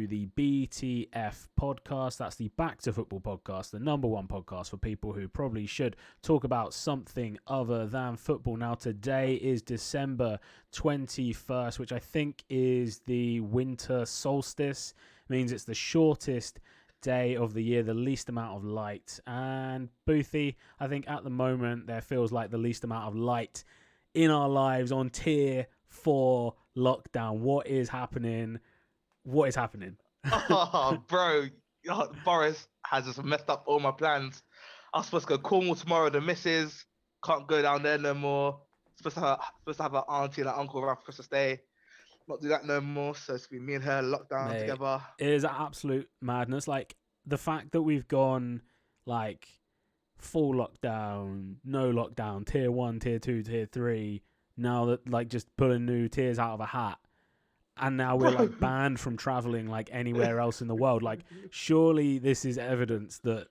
the BTF podcast. That's the Back to Football podcast, the number one podcast for people who probably should talk about something other than football. Now, today is December 21st, which I think is the winter solstice. It means it's the shortest day of the year, the least amount of light. And Boothie, I think at the moment there feels like the least amount of light in our lives on tier 4 lockdown. What is happening? What is happening? Oh, bro. Boris has just messed up all my plans. I was supposed to go Cornwall tomorrow. The missus can't go down there no more. Supposed to have an auntie and an uncle around for Christmas Day. Not do that no more. So it's been me and her locked down together. It is absolute madness. Like the fact that we've gone like full lockdown, no lockdown, tier 1, tier 2, tier 3. Now that like just pulling new tiers out of a hat. And now we're like banned from traveling like anywhere else in the world. Like, surely this is evidence that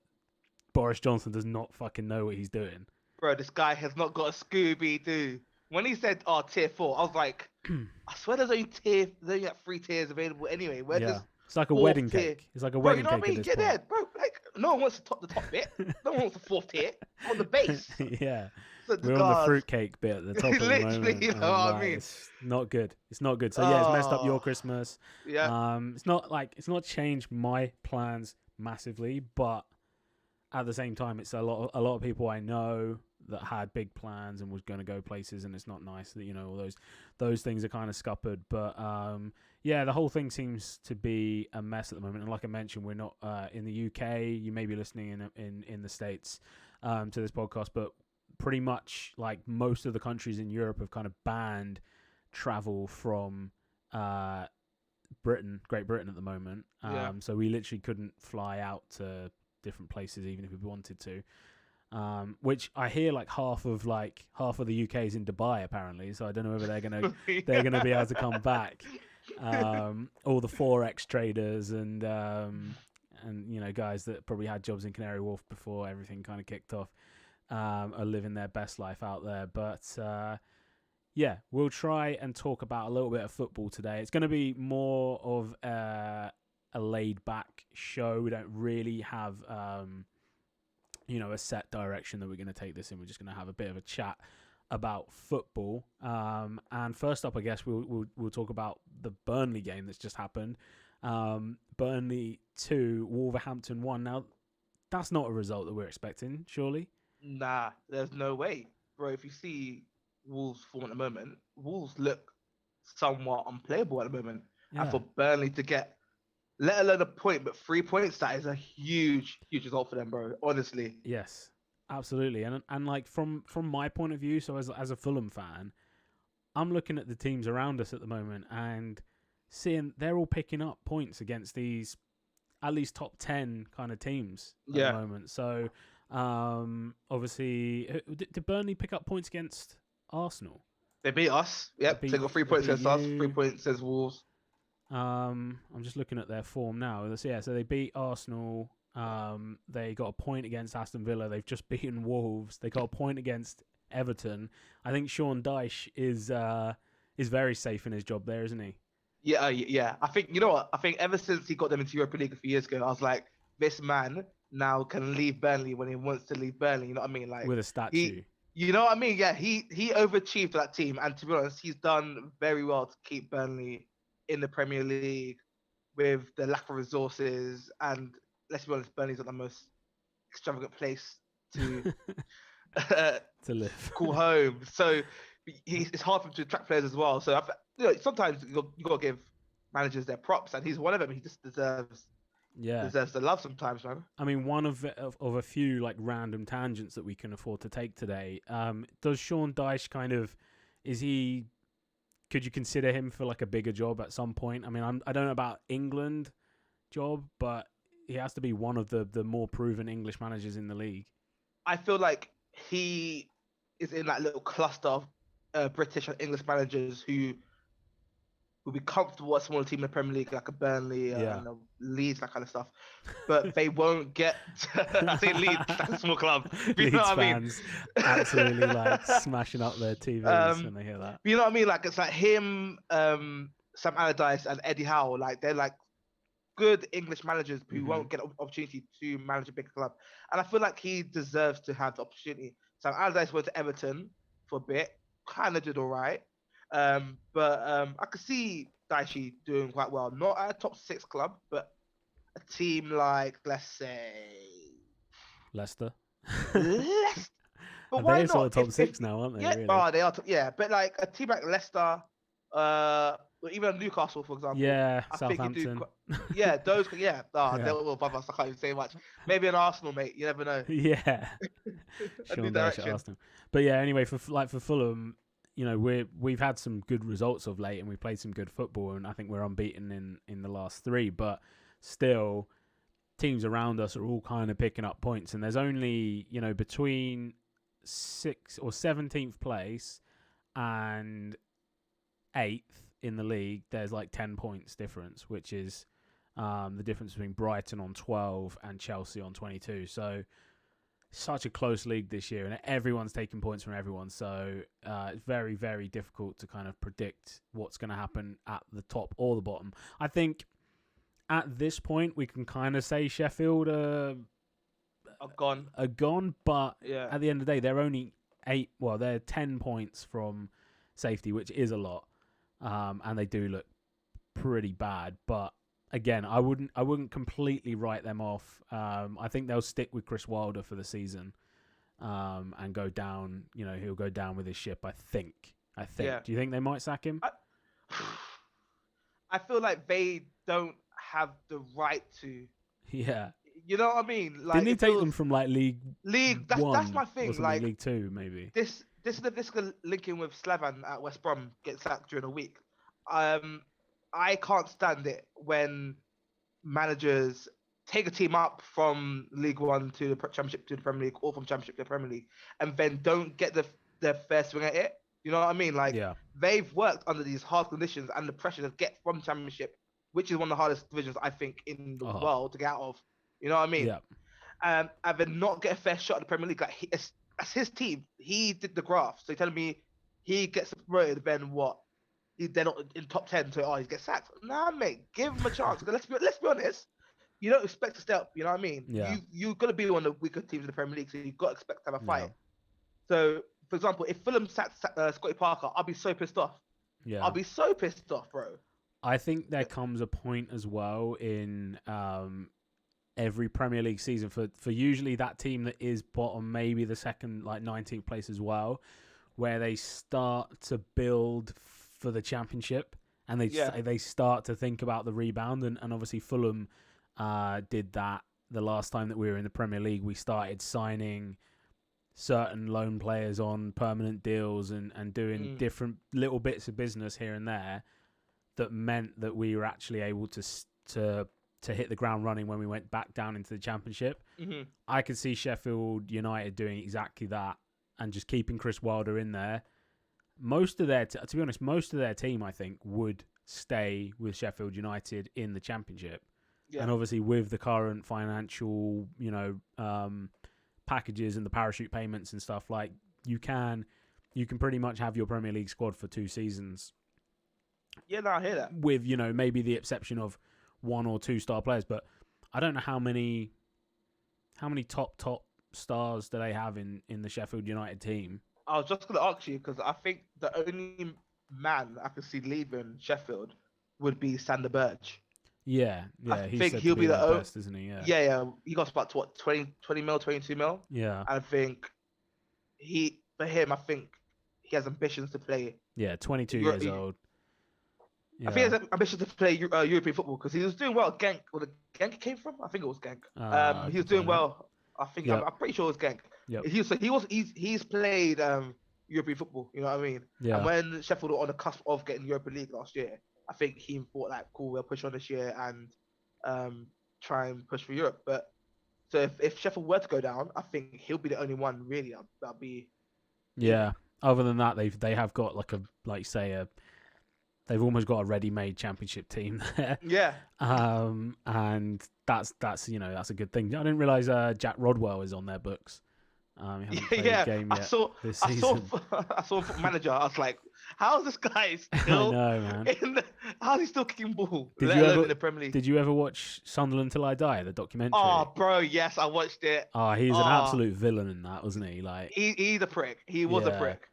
Boris Johnson does not fucking know what he's doing. Bro, this guy has not got a Scooby-Doo. When he said, tier 4, I was like, I swear there's only 3 tiers available anyway. It's like a wedding cake. It's like a wedding cake. You know what I mean? Get there, bro. Like, no one wants the top bit. No one wants the 4th tier. I want the base. Yeah. So we're on the fruitcake bit at the top of the moment. You know what I mean? It's not good. It's not good. So yeah, it's messed up your Christmas. Yeah. It's not changed my plans massively, but at the same time, it's a lot of people I know that had big plans and was going to go places, and it's not nice that all those things are kind of scuppered. But yeah, the whole thing seems to be a mess at the moment. And like I mentioned, we're not in the UK. You may be listening in the States to this podcast, but pretty much like most of the countries in Europe have kind of banned travel from Great Britain at the moment. So we literally couldn't fly out to different places even if we wanted to. Which I hear like half of the UK is in Dubai apparently. So I don't know whether they're gonna be able to come back. All the forex traders and guys that probably had jobs in Canary Wharf before everything kind of kicked off. Are living their best life out there. But yeah, we'll try and talk about a little bit of football today. It's going to be more of a laid back show. We don't really have a set direction that we're going to take this in. We're just going to have a bit of a chat about football. And first up, I guess we'll talk about the Burnley game that's just happened. Burnley 2, Wolverhampton 1. Now, that's not a result that we're expecting, surely. Nah, there's no way. Bro, if you see Wolves' form at the moment, Wolves look somewhat unplayable at the moment. Yeah. And for Burnley to get, let alone a point, but 3 points, that is a huge, huge result for them, bro. Honestly. Yes, absolutely. And like from my point of view, so as a Fulham fan, I'm looking at the teams around us at the moment and seeing they're all picking up points against these at least top 10 kind of teams at the moment. So obviously, did Burnley pick up points against Arsenal? They beat us. Yep, they got 3 points against us, 3 points against Wolves. I'm just looking at their form now. So they beat Arsenal. They got a point against Aston Villa. They've just beaten Wolves. They got a point against Everton. I think Sean Dyche is very safe in his job there, isn't he? Yeah. I think, you know what? I think ever since he got them into Europa League a few years ago, I was like, this man now can leave Burnley when he wants to leave Burnley. You know what I mean? Like with a statue. You know what I mean? Yeah, he overachieved that team, and to be honest, he's done very well to keep Burnley in the Premier League with the lack of resources. And let's be honest, Burnley's not the most extravagant place to to live, call home. So it's hard for him to attract players as well. So sometimes you got to give managers their props, and he's one of them. He just deserves the love sometimes, man. I mean, one of a few like random tangents that we can afford to take today. Does Sean Dyche could you consider him for like a bigger job at some point? I mean, I don't know about England job, but he has to be one of the more proven English managers in the league. I feel like he is in that little cluster of British and English managers who will be comfortable at a smaller team in the Premier League, like a Burnley and a Leeds, that kind of stuff. But they won't get I say Leeds, like a small club. You know what I mean? Fans absolutely like smashing up their TVs when they hear that. You know what I mean? Like it's like him, Sam Allardyce and Eddie Howe. Like they're like good English managers who won't get an opportunity to manage a big club, and I feel like he deserves to have the opportunity. So Allardyce went to Everton for a bit, kind of did all right, but I could see Daichi doing quite well. Not at a top 6 club, but a team like, let's say, Leicester. Leicester. But And why they're sort not? of top 6 now, aren't they? Yeah, Really? oh, they are. Yeah, but like a team like Leicester, or even Newcastle, for example. Yeah, I think you do. Southampton. Yeah, those. Yeah, Yeah. they're all above us. I can't even say much. Maybe an Arsenal, mate. You never know. Yeah. A new Sean Dyche at direction. Arsenal. But yeah, anyway, for Fulham, we've had some good results of late, and we played some good football, and I think we're unbeaten in the last 3. But still, teams around us are all kind of picking up points, and there's only between 6th or 17th place and 8th in the league, there's like 10 points difference, which is the difference between Brighton on 12 and Chelsea on 22. So such a close league this year, and everyone's taking points from everyone. So it's very, very difficult to kind of predict what's going to happen at the top or the bottom. I think at this point we can kind of say Sheffield are gone, but Yeah. at the end of the day, they're only 8. Well, they're 10 points from safety, which is a lot, and they do look pretty bad. But again, I wouldn't completely write them off. I think they'll stick with Chris Wilder for the season, and go down. He'll go down with his ship. I think. Yeah. Do you think they might sack him? I feel like they don't have the right to. Yeah. You know what I mean? Like, didn't he take them from like League That's my thing. Like League 2 maybe. This linking with Slavan at West Brom gets sacked during a week. I can't stand it when managers take a team up from League One to the Championship to the Premier League, or from Championship to the Premier League, and then don't get their fair swing at it. You know what I mean? Like, they've worked under these hard conditions and the pressure to get from Championship, which is one of the hardest divisions I think in the world to get out of. You know what I mean? Yeah. And then not get a fair shot at the Premier League. Like, that's his team. He did the graft. So you're telling me he gets promoted, then what? They're not in top 10, so he gets sacked. Nah, mate, give him a chance. Let's be honest. You don't expect to stay up. You know what I mean? Yeah. You're gonna be one of the weaker teams in the Premier League, so you've got to expect to have a fight. Yeah. So, for example, if Fulham sacked Scotty Parker, I'll be so pissed off. Yeah. I'll be so pissed off, bro. I think there comes a point as well in every Premier League season for usually that team that is bottom, maybe the second, like 19th place as well, where they start to build for the Championship, and they start to think about the rebound, and obviously Fulham did that the last time that we were in the Premier League. We started signing certain loan players on permanent deals and doing different little bits of business here and there that meant that we were actually able to hit the ground running when we went back down into the Championship. I could see Sheffield United doing exactly that and just keeping Chris Wilder in there. Most of their team, I think, would stay with Sheffield United in the Championship. Yeah. And obviously with the current financial, packages and the parachute payments and stuff, like you can pretty much have your Premier League squad for 2 seasons. Yeah, no, I hear that. With, maybe the exception of 1 or 2 star players, but I don't know how many top stars do they have in the Sheffield United team. I was just going to ask you, because I think the only man I could see leaving Sheffield would be Sander Berge. Yeah. I think he'll be the best, isn't he? Yeah. He got about 20 mil, 22 mil. Yeah. I think for him, I think he has ambitions to play. Yeah, 22 years old. Yeah. I think he has ambitions to play European football, because he was doing well at Genk. Where the Genk came from? I think it was Genk. He was doing well. I think I'm pretty sure it was Genk. Yep. He's played European football. You know what I mean? Yeah. And when Sheffield were on the cusp of getting Europa League last year, I think he thought, like, cool, we'll push on this year and try and push for Europe. But so if Sheffield were to go down, I think he'll be the only one really that'll be. Yeah. Other than that, they have got they've almost got a ready-made Championship team there. Yeah. And that's a good thing. I didn't realize Jack Rodwell is on their books. He hasn't played a game yet this season. I saw Football Manager. I was like, How's this guy I still know, man. how's he still kicking ball? Did Let you alone ever in the Premier League. did you ever watch Sunderland Till I Die, the documentary? Oh, bro, yes, I watched it. Oh, he's an Oh, absolute villain in that, wasn't he? Like, he's a prick. He was a yeah, prick.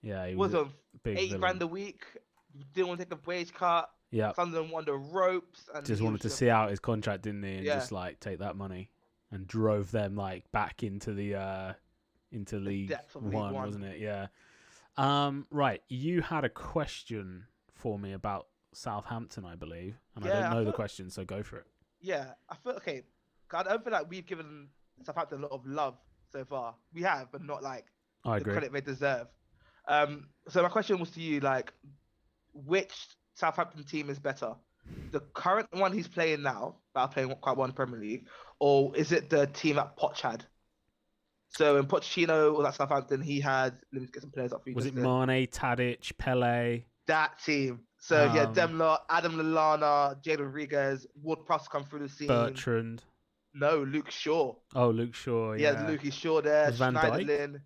yeah, he was Was a on big 80 grand villain. a week. Didn't want to take a wage cut. Yeah, Sunderland won the ropes, and just he wanted was to just see out his contract, didn't he? And yeah, just like take that money and drove them like back into the into the League depths of League One, One. wasn't it? Yeah. Right, you had a question for me about Southampton, I believe, and I don't Yeah, know the question, so go for it. yeah, I feel okay. I don't feel like we've given Southampton a lot of love so far. We have, but not like I the agree. credit they deserve. So my question was to you, like, which Southampton team is better? The current one he's playing now, that are playing quite well in the Premier League, or is it the team that Poch had? So when Pochettino was at Southampton, he had, let me get some players up for you. Was Just it Mane, Tadic, Pele? that team. So he had them lot, Adam Lallana, Jay Rodriguez, Ward-Prowse come through the scene. Bertrand. No, Luke Shaw. Oh, Luke Shaw, He yeah. had Lukey Shaw there, Was Van Dijk? Schneiderlin.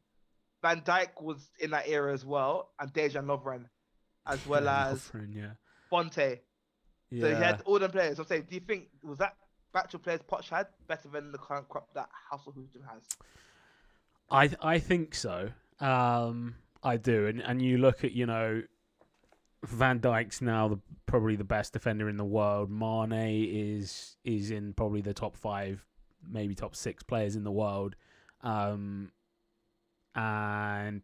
Van Dijk was in that era as well, and Dejan Lovren, as well as Lovren, yeah. Fonte. Yeah. So he had all them players. I'm saying, do you think was that batch of players Poch had better than the current crop that Hasselhoeven has? I think so. I do, and you look at Van Dijk's now probably the best defender in the world. Mane is in probably the top 5, maybe top 6 players in the world. And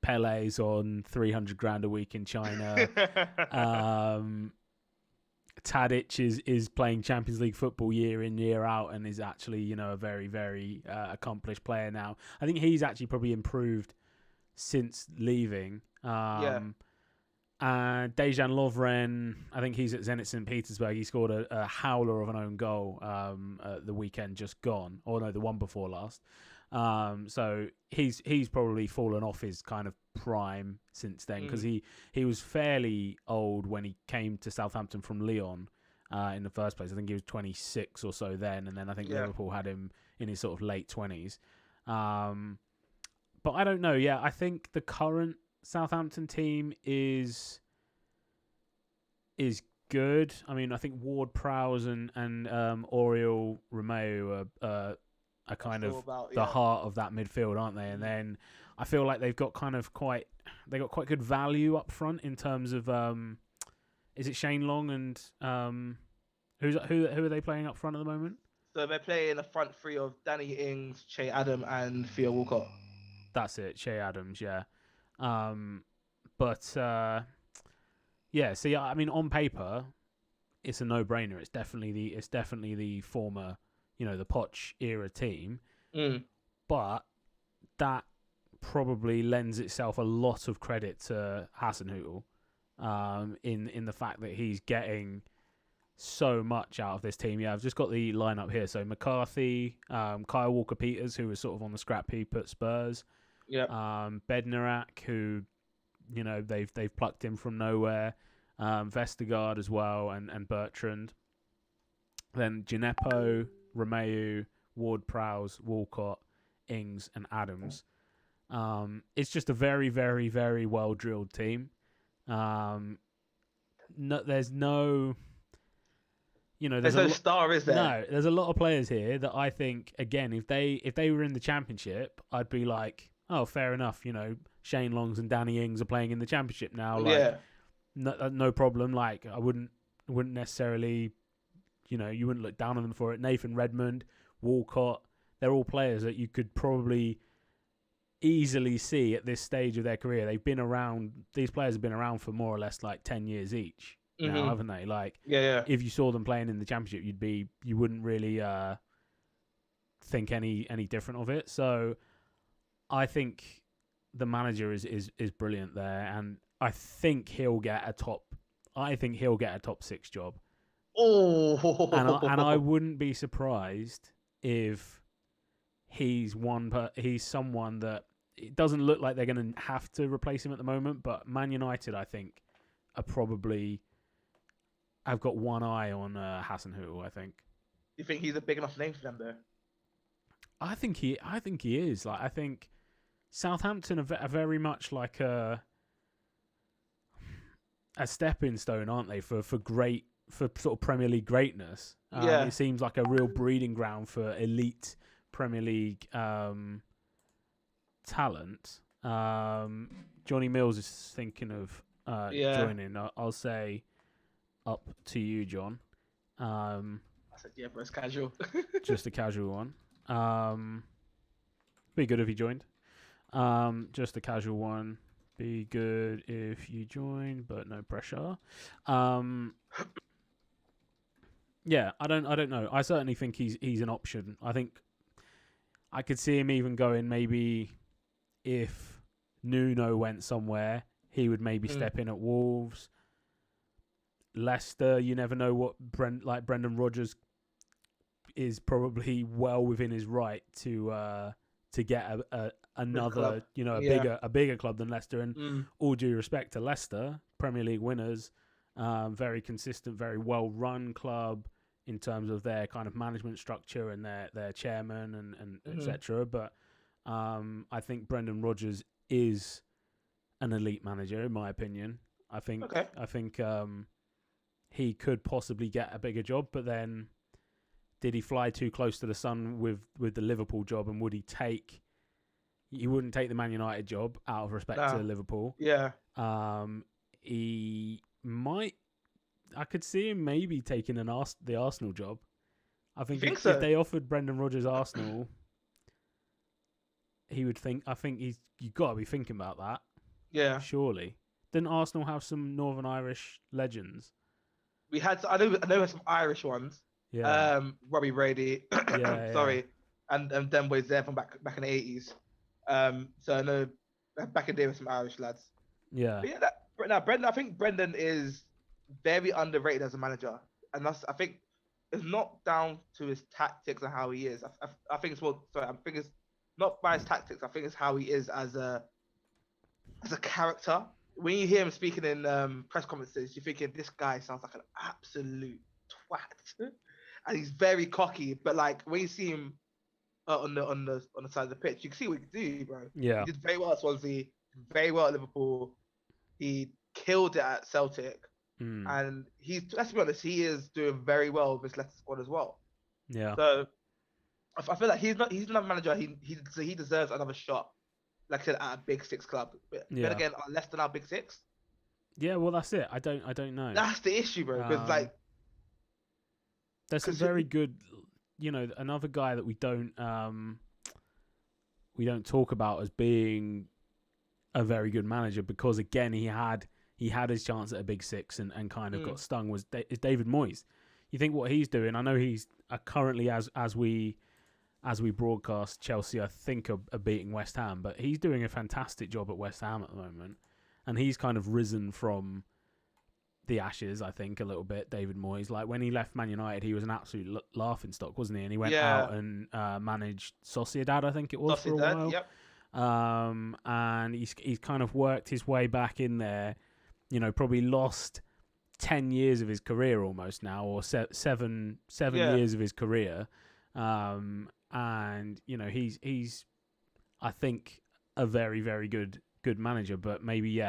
Pele's on 300 grand a week in China. Tadic is playing Champions League football year in, year out, and is actually, a very, very accomplished player now. I think he's actually probably improved since leaving. Yeah. And Dejan Lovren, I think he's at Zenit St. Petersburg. He scored a howler of an own goal the weekend just gone. Or no, the one before last. So he's probably fallen off his kind of prime since then, because he was fairly old when he came to Southampton from Lyon in the first place. I think he was 26 or so then, and then I think Liverpool had him in his sort of late 20s. But I don't know. Yeah, I think the current Southampton team is good. I mean, I think Ward-Prowse and Oriol Romeu are kind of the heart of that midfield, aren't they? And then I feel like they've got quite good value up front in terms of is it Shane Long and who are they playing up front at the moment? So they're playing a front three of Danny Ings, Che Adam, and Theo Walcott. That's it, Che Adams, yeah. But yeah, so yeah, I mean, on paper, it's a no-brainer. It's definitely the former, the Poch era team. But that probably lends itself a lot of credit to Hasenhüttl in the fact that he's getting so much out of this team. Yeah, I've just got the lineup here. So McCarthy, Kyle Walker-Peters, who was sort of on the scrap heap at Spurs. Yeah. Bednarak, who they've plucked him from nowhere. Vestergaard as well, and Bertrand. Then Gineppo, Romeu, Ward-Prowse, Walcott, Ings, and Adams. It's just a very, very, very well drilled team. There's no. There's no star, is there? No, there's a lot of players here that I think, again, if they were in the Championship, I'd be like, oh, fair enough. Shane Longs and Danny Ings are playing in the Championship now. Like, no problem. Like, I wouldn't necessarily, you wouldn't look down on them for it. Nathan Redmond, Walcott, they're all players that you could probably easily see at this stage of their career. These players have been around for more or less like 10 years each now, haven't they? Like, if you saw them playing in the Championship, you wouldn't really think any different of it. So I think the manager is brilliant there, and I think he'll get a top 6 job. Oh, and I wouldn't be surprised if he's someone that it doesn't look like they're going to have to replace him at the moment. But Man United, I think, I've got one eye on Hasenhüttl. I think. You think he's a big enough name for them, though? I think he is. Like, I think Southampton are very much like a. a stepping stone, aren't they, for sort of Premier League greatness? It seems like a real breeding ground for elite Premier League talent. Johnny Mills is thinking of joining. I'll say up to you, John. I said, yeah, but it's casual. Just a casual one. Be good if you joined. Just a casual one. Be good if you join, but no pressure. Yeah, I don't know. I certainly think he's an option. I think I could see him even going, maybe if Nuno went somewhere, he would maybe step in at Wolves. Leicester, you never know what Brendan Rodgers is probably well within his right to get another, a bigger club than Leicester. And all due respect to Leicester, Premier League winners, very consistent, very well run club in terms of their kind of management structure and their chairman and etc. But I think Brendan Rodgers is an elite manager, in my opinion. I think he could possibly get a bigger job, but then did he fly too close to the sun with the Liverpool job, and would he take? He wouldn't take the Man United job out of respect to Liverpool. Yeah. He might. I could see him maybe taking the Arsenal job. I think if they offered Brendan Rodgers Arsenal, he would think. I think you got to be thinking about that. Yeah. Surely. Didn't Arsenal have some Northern Irish legends? We had. I know. We had some Irish ones. Yeah. Robbie Brady. Sorry, and then was there from back in the 80s. So I know back in the day with some Irish lads. Yeah. But yeah, Brendan. I think Brendan is very underrated as a manager, and I think it's not down to his tactics and how he is. I think it's I think it's not by his tactics. I think it's how he is as a character. When you hear him speaking in press conferences, you're thinking this guy sounds like an absolute twat, and he's very cocky. But like when you see him on the side of the pitch, you can see what he can do, bro. Yeah, he did very well at Swansea, very well at Liverpool. He killed it at Celtic, and let's be honest, he is doing very well with his Leicester squad as well. Yeah. So I feel like he's another manager. He deserves another shot. Like I said, at a Big Six club. But then again, are Leicester now Big Six? Yeah, well, that's it. I don't know. That's the issue, bro. Because there's some very good, another guy that we don't talk about as being a very good manager, because again he had his chance at a Big Six and kind of got stung, is David Moyes. You think what he's doing? I know he's currently as we broadcast, Chelsea, I think, are beating West Ham, but he's doing a fantastic job at West Ham at the moment, and he's kind of risen from the ashes, I think, a little bit. David Moyes, like when he left Man United, he was an absolute laughingstock, wasn't he? And he went out and managed Sociedad, I think it was, for a while. Yep. And he's kind of worked his way back in there. Probably lost 10 years of his career almost now, or seven years of his career. And he's I think a very, very good manager, but maybe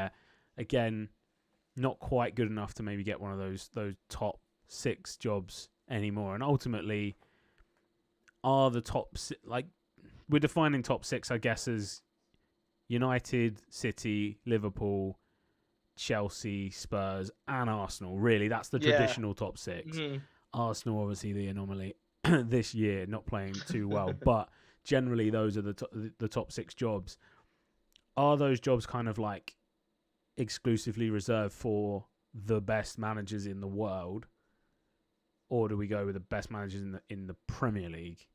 again not quite good enough to maybe get one of those top 6 jobs anymore. And ultimately, are the top we're defining top 6, I guess, as United, City, Liverpool, Chelsea, Spurs, and Arsenal. Really, that's the traditional top 6. Arsenal, obviously, the anomaly this year, not playing too well, but generally those are the top 6 jobs. Are those jobs kind of like exclusively reserved for the best managers in the world, or do we go with the best managers in the Premier League?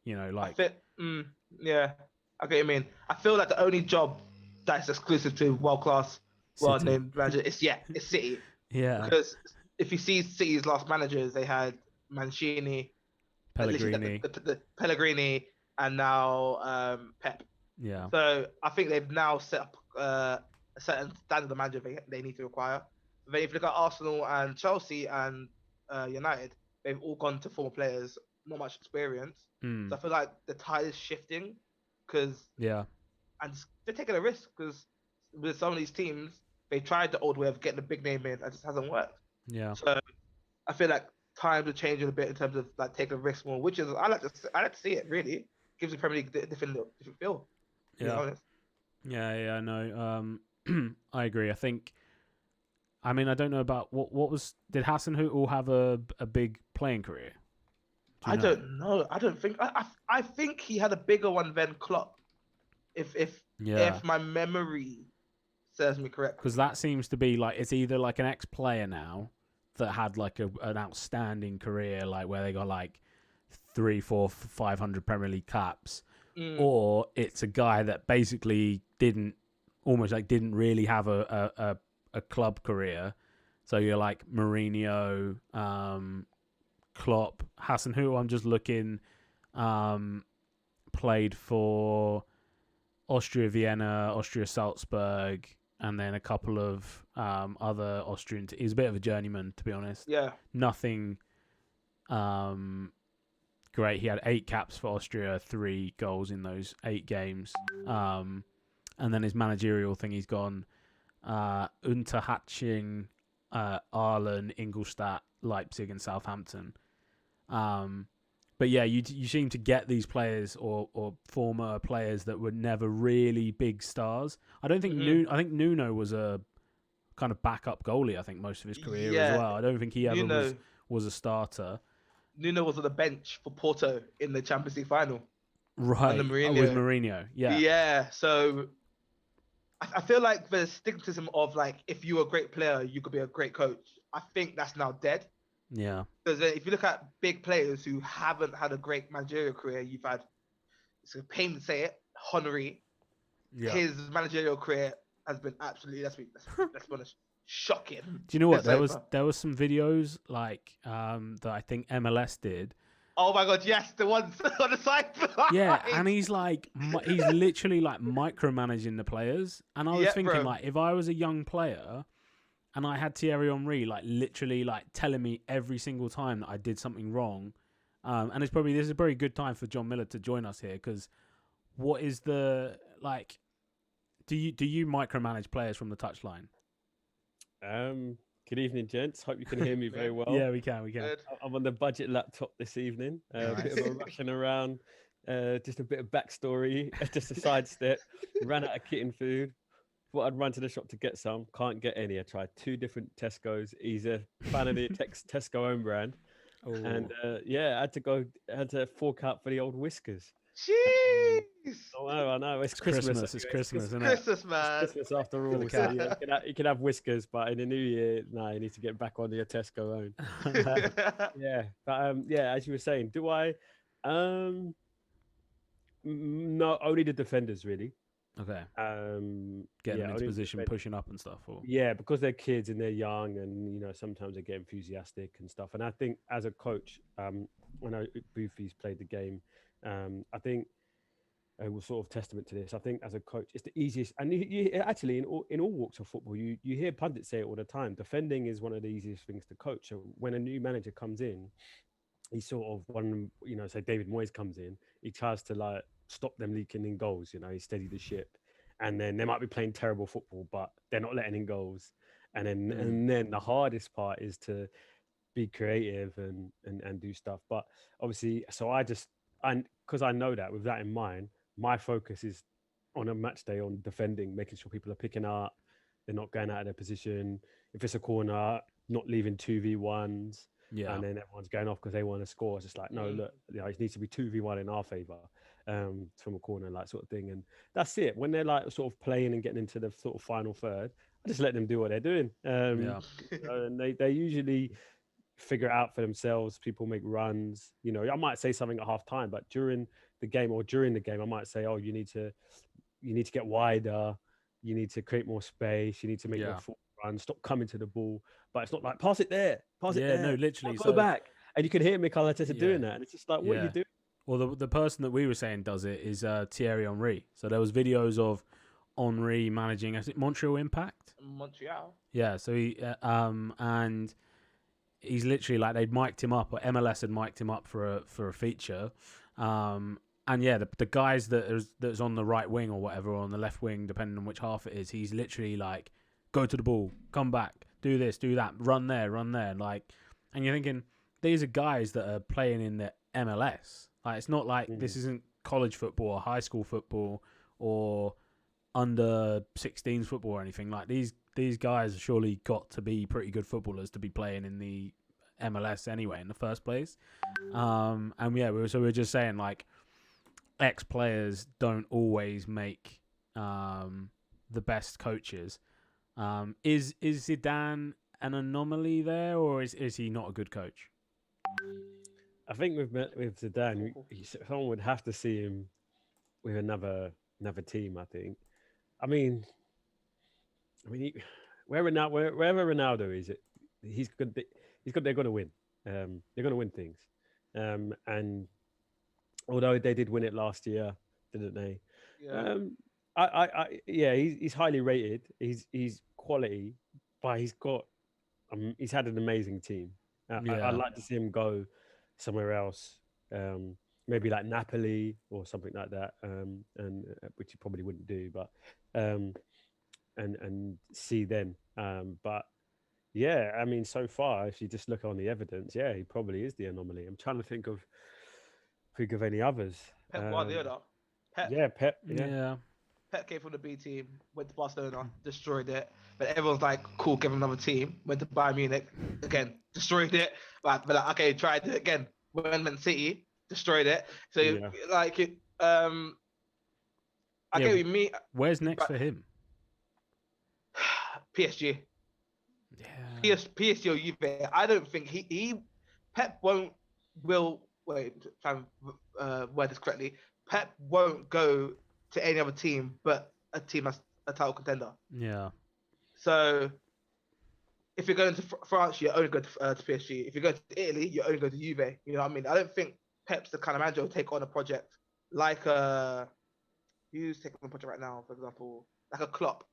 Yeah, I get what you mean. I feel like the only job that's exclusive to world-class, well-named manager is City. Yeah, because if you see City's last managers, they had Mancini, Pellegrini, the Pellegrini, and now Pep. Yeah. So I think they've now set up a certain standard of manager they need to acquire. But if you look at Arsenal and Chelsea and United, they've all gone to former players, not much experience. So I feel like the tide is shifting and they're taking a risk, because with some of these teams, they tried the old way of getting a big name in, and it just hasn't worked. Yeah. So I feel like times are changing a bit in terms of like taking a risk more, which is I like to see it. Really gives the Premier League a different feel. To be Yeah. honest. Yeah. No. I agree. I mean, I don't know about what was. Did Hasenhüttl have a big playing career? I don't know. I don't think. I think he had a bigger one than Klopp. If my memory serves me correctly. Because that seems to be like it's either like an ex-player now that had like an outstanding career, like where they got like 3, 4, 500 Premier League caps, or it's a guy that basically didn't really have a club career. So you're like Mourinho, Klopp, Hasenhüttl. I'm just looking, played for Austria Vienna, Austria Salzburg, and then a couple of other Austrian. He's a bit of a journeyman, to be honest. Yeah. Nothing great. He had 8 caps for Austria, 3 goals in those 8 games. And then his managerial thing, he's gone Unterhaching, Aalen, Ingolstadt, Leipzig, and Southampton. But yeah, you seem to get these players or former players that were never really big stars. I don't think I think Nuno was a kind of backup goalie. I think most of his career as well. I don't think he ever was a starter. Nuno was on the bench for Porto in the Champions League final. Right, with Mourinho. Yeah. Yeah. So I feel like the stigmatism of like if you're a great player, you could be a great coach. I think that's now dead. Yeah. Because if you look at big players who haven't had a great managerial career, you've had, it's a pain to say it, Henry. Yeah. His managerial career has been absolutely, let's be honest, shocking. Do you know what? There was some videos like that I think MLS did. Oh my God, yes, the ones on the side. Yeah, and he's literally like micromanaging the players. And I was thinking, like, if I was a young player and I had Thierry Henry like literally like telling me every single time that I did something wrong, and this is a very good time for John Miller to join us here, because what is the like? Do you micromanage players from the touchline? Good evening, gents. Hope you can hear me very well. Yeah, we can. Good. I'm on the budget laptop this evening. A bit of a rushing around. Just a bit of backstory. Just a sidestep. Ran out of kitten food. Thought I'd run to the shop to get some. Can't get any. I tried 2 different Tesco's. He's a fan of the Tesco own brand. Oh. And I had to fork out for the old Whiskers. Jeez. I know. It's Christmas. It's Christmas, isn't it? Christmas, man. It's Christmas after all. So yeah, you can have Whiskers, but in the new year, no, you need to get back on your Tesco own. As you were saying, do I? No, only the defenders really. Okay. Getting them into position, pushing up and stuff. Or yeah, because they're kids and they're young, and sometimes they get enthusiastic and stuff. And I think as a coach, when Boofy's played the game. I think it was sort of testament to this. I think as a coach, it's the easiest, and you actually in all walks of football, you hear pundits say it all the time. Defending is one of the easiest things to coach. So when a new manager comes in, he sort of say David Moyes comes in, he tries to like stop them leaking in goals. He steady the ship, and then they might be playing terrible football, but they're not letting in goals. And then the hardest part is to be creative and do stuff. But obviously, because I know that with that in mind, my focus is on a match day on defending, making sure people are picking up, they're not going out of their position. If it's a corner, not leaving 2v1s, and then everyone's going off because they want to score. It's just like, no, look, it needs to be 2v1 in our favour from a corner, like sort of thing. And that's it. When they're like sort of playing and getting into the sort of final third, I just let them do what they're doing. And they usually figure it out for themselves. People make runs. I might say something at half time, but during the game, I might say, oh, you need to get wider, you need to create more space, you need to make your foot run, stop coming to the ball. But it's not like pass it there. No, literally go back. And you can hear Mikel Arteta doing that, and it's just like, what are you doing? Well, the person that we were saying does it is Thierry Henry. So there was videos of Henry managing, is it Montreal Impact? Montreal. Yeah. So he and he's literally like they'd mic'd him up, or MLS had mic'd him up for a feature, and the guys that's on the right wing or whatever, or on the left wing, depending on which half it is, he's literally like go to the ball, come back, do this, do that, run there, like, and you're thinking these are guys that are playing in the MLS. Like, it's not like this isn't college football or high school football or under 16s football or anything. Like, these guys have surely got to be pretty good footballers to be playing in the MLS anyway in the first place. And yeah, we're just saying, like, ex-players don't always make the best coaches. Is Zidane an anomaly there, or is he not a good coach? I think with Zidane, someone would have to see him with another team. I think. I mean, wherever Ronaldo is, he's good. They're going to win. They're going to win things. And although they did win it last year, didn't they? Yeah. He's highly rated. He's quality, but he's had an amazing team. I'd like to see him go somewhere else, maybe like Napoli or something like that, and which he probably wouldn't do, but and see then. But yeah, I mean, so far, if you just look on the evidence, yeah, he probably is the anomaly. I'm trying to think of any others. Pep Guardiola. Pep. Yeah, Pep. Yeah. Pep came from the B team, went to Barcelona, destroyed it. But everyone's like, cool, give him another team. Went to Bayern Munich, again, destroyed it. But like, okay, tried it again. Went to Man City, destroyed it. So I get what you mean. Where's next for him? PSG. Yeah. PSG or Juve. I don't think Pep word this correctly. Pep won't go to any other team but a team that's a title contender. Yeah. So if you're going to France, you only go to PSG. If you're going to Italy, you only go to Juve. You know what I mean? I don't think Pep's the kind of manager who'll take on a project like who's taking on a project right now, for example, like a Klopp.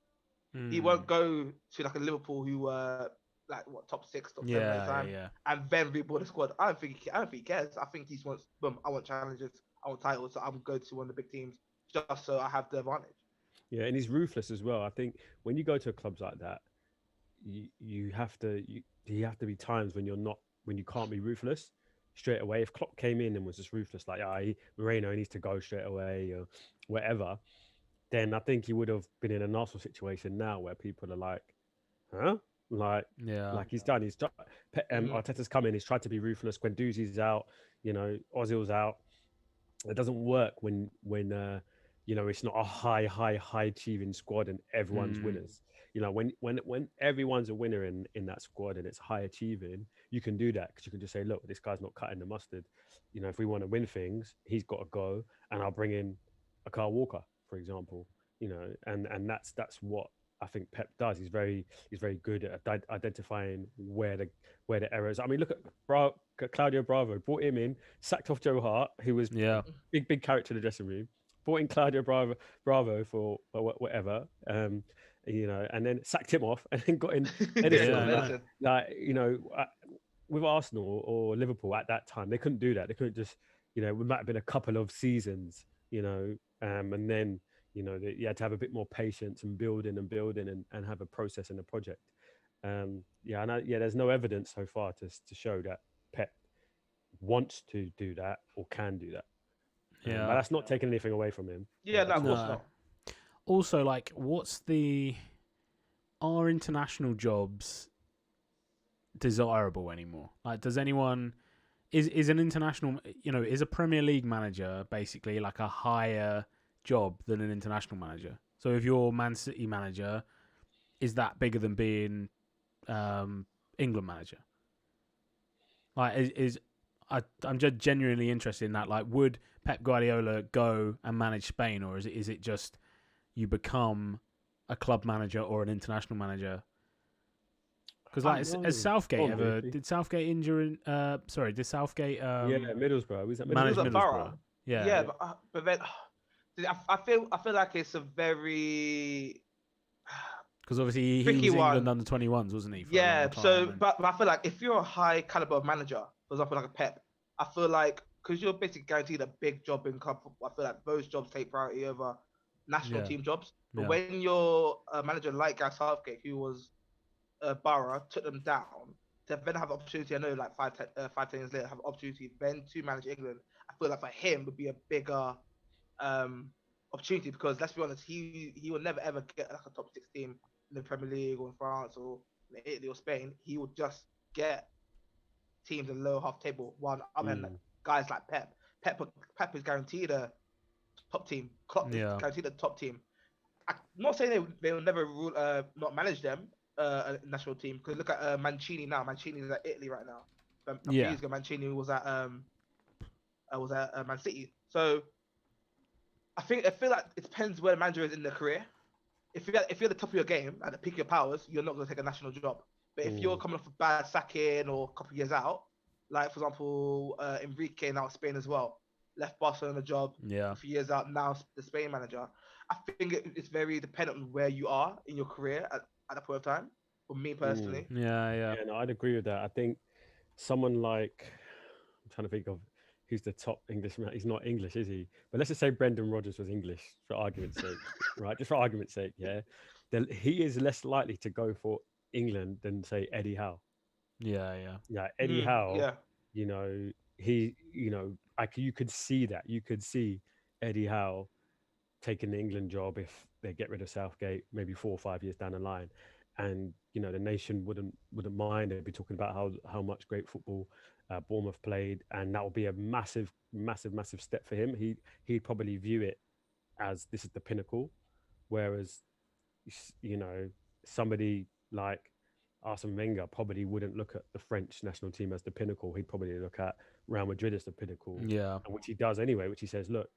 He won't go to like a Liverpool who like top 6, top 7 at the time, and then rebuild the squad. I don't think he cares. I think he wants, boom, I want challenges, I want titles, so I'm going to one of the big teams just so I have the advantage. Yeah, and he's ruthless as well. I think when you go to clubs like that, you have to be times when you can't be ruthless straight away. If Klopp came in and was just ruthless, like Moreno needs to go straight away or whatever, then I think he would have been in an Arsenal situation now where people are like, huh? Like he's done. Arteta's come in. He's tried to be ruthless. Guendouzi's out. Ozil's out. It doesn't work when it's not a high achieving squad and everyone's winners. When everyone's a winner in that squad and it's high achieving, you can do that because you can just say, look, this guy's not cutting the mustard. If we want to win things, he's got to go, and I'll bring in a Kyle Walker, for example. And that's what I think Pep does. He's very good at identifying where the errors. I mean, look at Claudio Bravo. Brought him in, sacked off Joe Hart, who was big character in the dressing room. Brought in Claudio Bravo for whatever, and then sacked him off, and then got in Edison. With Arsenal or Liverpool at that time, they couldn't do that. They couldn't just, it might have been a couple of seasons, and then. You had to have a bit more patience and building and have a process and a project. There's no evidence so far to show that Pep wants to do that or can do that. But that's not taking anything away from him. Yeah, no, of course not. Also, like, are international jobs desirable anymore? Like, does anyone... Is an international... is a Premier League manager basically like a higher... job than an international manager? So if you're Man City manager, is that bigger than being England manager? Like, I'm just genuinely interested in that. Like, would Pep Guardiola go and manage Spain, or is it just you become a club manager or an international manager? Because has Southgate ever did Southgate injure? Did Southgate? Middlesbrough. Was that manage Middlesbrough? Yeah, but then. I feel like it's a very because obviously he was England under 21s, wasn't he? But I feel like if you're a high caliber manager, for example, like a Pep, I feel like because you're basically guaranteed a big job in club football, I feel like those jobs take priority over national Yeah. team jobs. But Yeah. when your manager like Gareth Southgate, who was Borough, took them down, to then have the opportunity, I know like 10 years later, have the opportunity then to manage England, I feel like for him would be a bigger opportunity, because let's be honest, he will never ever get like a top 6 team in the Premier League or in France or in Italy or Spain. He will just get teams in the lower half table. One other than guys like Pep. Pep is guaranteed a top team. Klopp is guaranteed a top team. I'm not saying they will never not manage them a national team, because look at Mancini now. Mancini is at Italy right now. A few years ago, Mancini was at Man City. So I feel like it depends where the manager is in their career. If you're at the top of your game, at the peak of your powers, you're not going to take a national job. But if you're coming off a bad sacking or a couple of years out, like for example Enrique now at Spain as well, left Barcelona job a few years out, now the Spain manager. I think it's very dependent on where you are in your career at that point of time. For me personally, Yeah, no, I'd agree with that. I think someone like, I'm trying to think of who's the top Englishman. He's not English, is he? But let's just say Brendan Rodgers was English for argument's sake, right? Just for argument's sake, yeah. Then he is less likely to go for England than say Eddie Howe. Yeah, Eddie Howe. You know, you could see that. You could see Eddie Howe taking the England job if they get rid of Southgate, maybe 4 or 5 years down the line, and the nation wouldn't mind. They'd be talking about how much great football Bournemouth played, and that would be a massive step for him. He'd probably view it as this is the pinnacle, whereas somebody like Arsene Wenger probably wouldn't look at the French national team as the pinnacle. He'd probably look at Real Madrid as the pinnacle, and which he does anyway. Which he says, look,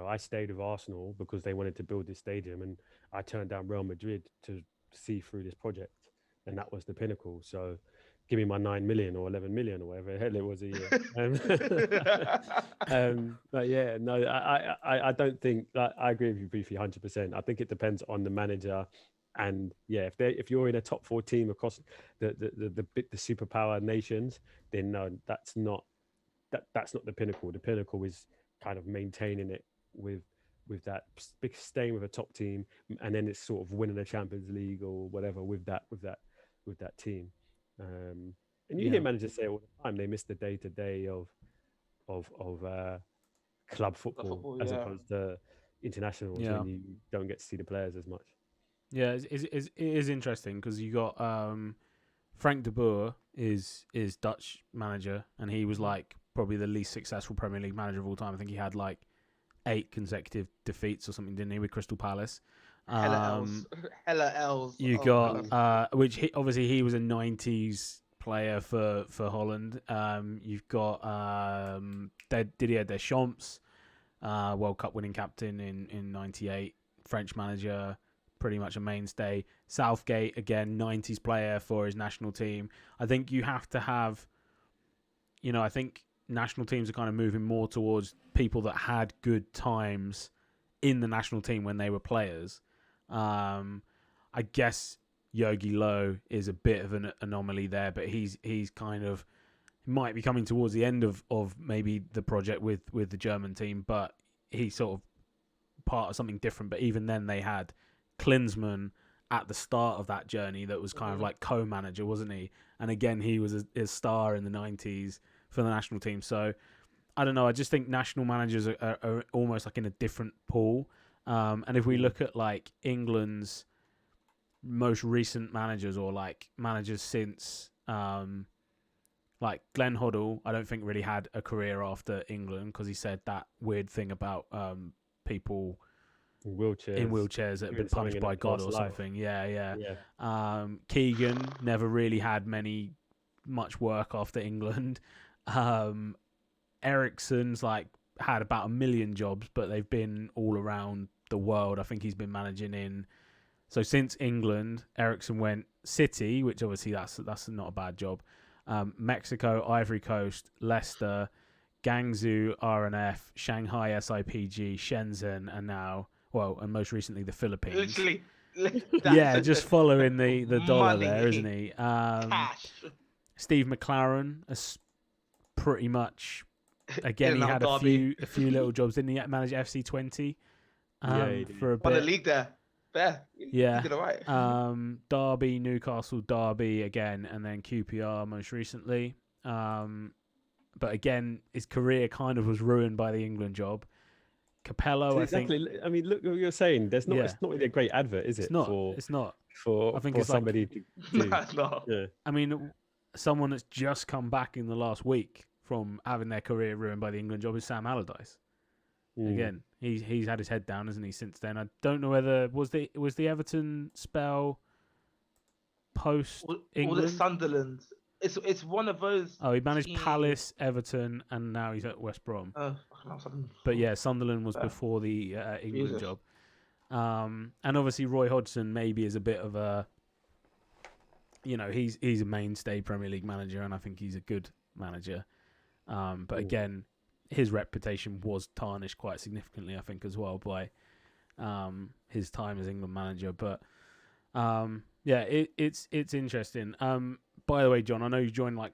I stayed with Arsenal because they wanted to build this stadium, and I turned down Real Madrid to see through this project, and that was the pinnacle. So give me my 9 million or 11 million or whatever the hell it was a year. But yeah, no, I don't think that. I agree with you briefly, 100%. I think it depends on the manager, and yeah, if you're in a top 4 team across the superpower nations, then no, that's not the pinnacle. The pinnacle is kind of maintaining it with that big, staying with a top team, and then it's sort of winning the Champions League or whatever with that team. And you hear managers say all the time they miss the day-to-day of club football as opposed to internationals, when you don't get to see the players as much. Yeah, it is interesting because you got Frank de Boer is Dutch manager, and he was like probably the least successful Premier League manager of all time. I think he had like 8 consecutive defeats or something, didn't he, with Crystal Palace? Hella L's. You got which obviously he was a 90s player for Holland. You've got Didier Deschamps, World Cup winning captain in 98, French manager, pretty much a mainstay. Southgate, again, 90s player for his national team. I think you have to have, I think national teams are kind of moving more towards people that had good times in the national team when they were players. I guess Yogi Low is a bit of an anomaly there, but he's kind of might be coming towards the end of maybe the project with the German team, but he's sort of part of something different. But even then, they had Klinsmann at the start of that journey that was kind of like co-manager, wasn't he? And again, he was a star in the 90s for the national team. So I don't know. I just think national managers are almost like in a different pool. And if we look at like England's most recent managers, or like managers since like Glenn Hoddle, I don't think really had a career after England because he said that weird thing about people in wheelchairs that have been punished by God or something. Yeah. Keegan never really had much work after England. Ericsson's like had about 1 million jobs, but they've been all around the world. I think he's been managing so since England, Ericsson went City, which obviously that's not a bad job. Mexico, Ivory Coast, Leicester, Guangzhou, RNF, Shanghai SIPG, Shenzhen, and most recently the Philippines. Literally, just following the dollar money. there, isn't he? Cash. Steve McLaren, pretty much. Again, he had a few little jobs. Didn't he manage FC20 for a Won the bit. league there. Fair. Yeah. You did all right. Derby, Newcastle, Derby again, and then QPR most recently. But again, his career kind of was ruined by the England job. Capello, So I think. exactly. I mean, look what you're saying. There's not. Yeah. It's not really a great advert, is it? It's not. It's not. For I think for it's somebody like, to do. No, it's not. Yeah. I mean, someone that's just come back in the last week from having their career ruined by the England job is Sam Allardyce. Again, he's had his head down, hasn't he? Since then, I don't know whether was the Everton spell post England. Was it Sunderland? It's one of those. Oh, he managed teams. Palace, Everton, and now he's at West Brom. No, But yeah, Sunderland was before the England job. And obviously Roy Hodgson maybe is a bit of a, he's a mainstay Premier League manager, and I think he's a good manager. But again, his reputation was tarnished quite significantly, I think, as well by his time as England manager. But yeah, it's interesting. By the way, John, I know you joined like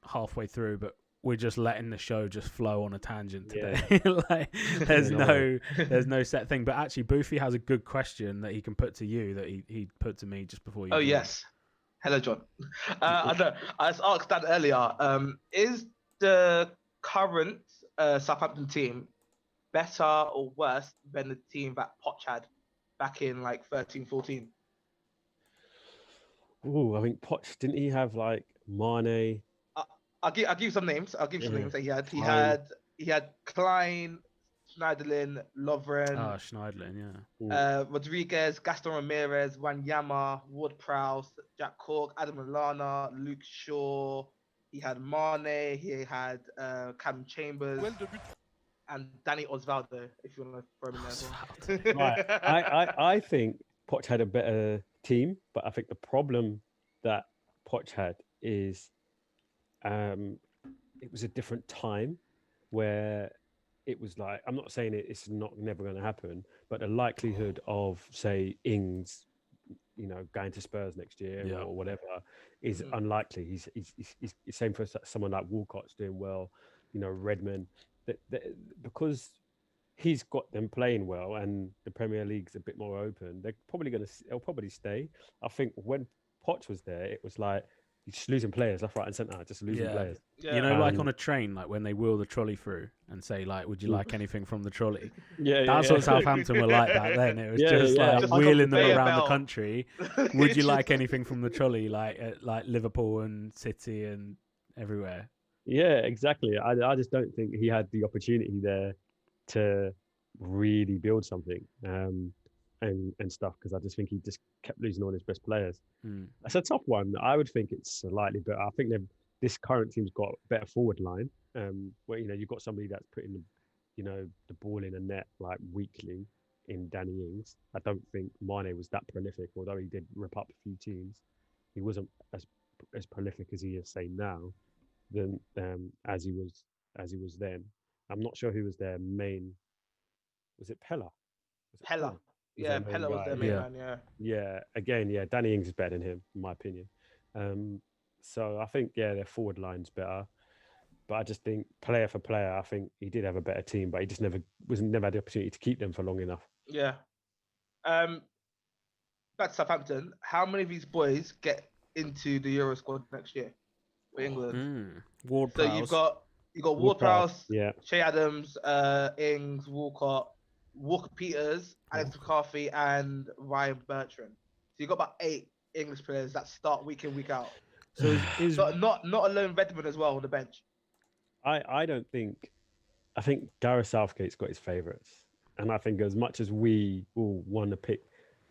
halfway through, but we're just letting the show just flow on a tangent today. Yeah. There's no set thing. But actually, Boofy has a good question that he can put to you that he put to me just before you. Oh, yes. Hello, John. I know. I was asked that earlier. Is the current Southampton team better or worse than the team that Poch had back in like 13-14? I think Poch, didn't he have like Mane? I'll give you some names. I'll give you some names that he had. He had Klein, Schneiderlin, Lovren. Schneiderlin, yeah. Rodriguez, Gaston Ramirez, Wanyama, Ward-Prowse, Jack Cork, Adam Lallana, Luke Shaw. He had Mane. He had Cam Chambers. And Danny Osvaldo, if you want to throw him in there. Right. I think Poch had a better team, but I think the problem that Poch had is it was a different time where it was like, I'm not saying it's never going to happen, but the likelihood of, say, Ings, going to Spurs next year or whatever is unlikely. He's same for someone like Walcott's doing well, Redmond, because he's got them playing well and the Premier League's a bit more open. They'll probably stay. I think when Poch was there, it was like you're just losing players left, right, and centre, just losing players. Yeah. Like on a train, like when they wheel the trolley through and say, like, "Would you like anything from the trolley?" That's what Southampton were like back then. It was just wheeling them around the country. Would you like anything from the trolley, like Liverpool and City and everywhere? Yeah, exactly. I just don't think he had the opportunity there to really build something and stuff, because I just think he just kept losing all his best players. That's a tough one. I would think it's slightly better. I think this current team's got a better forward line, where you've got somebody that's putting the ball in the net like weekly in Danny Ings. I don't think Mane was that prolific, although he did rip up a few teams. He wasn't as prolific as he is, say, now than as he was then. I'm not sure who was their main. Was it Pella? Pella. Yeah, Pella was their main man. Yeah. Again, Danny Ings is better than him, in my opinion. So I think their forward line's better. But I just think player for player, I think he did have a better team, but he just never had the opportunity to keep them for long enough. Yeah. Back to Southampton. How many of these boys get into the Euro squad next year for England? Ward-Prowse. So you've got Ward-Prowse, Shea Adams, Ings, Walcott, Walker-Peters, Alex McCarthy, and Ryan Bertrand. So you've got about 8 English players that start week in, week out. So not alone Redmond as well on the bench. I think Gareth Southgate's got his favourites. And I think as much as we all want to pick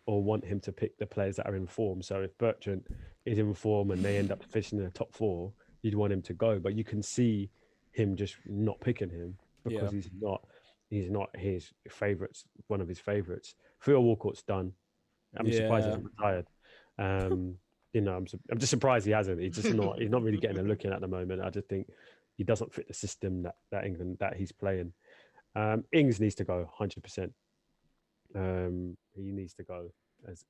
or want him to pick the players that are in form, so if Bertrand is in form and they end up finishing in the top 4, you'd want him to go. But you can see him just not picking him because he's not his favourites, one of his favourites. Theo Walcott's done. I'm surprised he hasn't retired. I'm just surprised he hasn't. He's not really getting a look in at the moment. I just think he doesn't fit the system that England that he's playing. Ings needs to go 100%. He needs to go as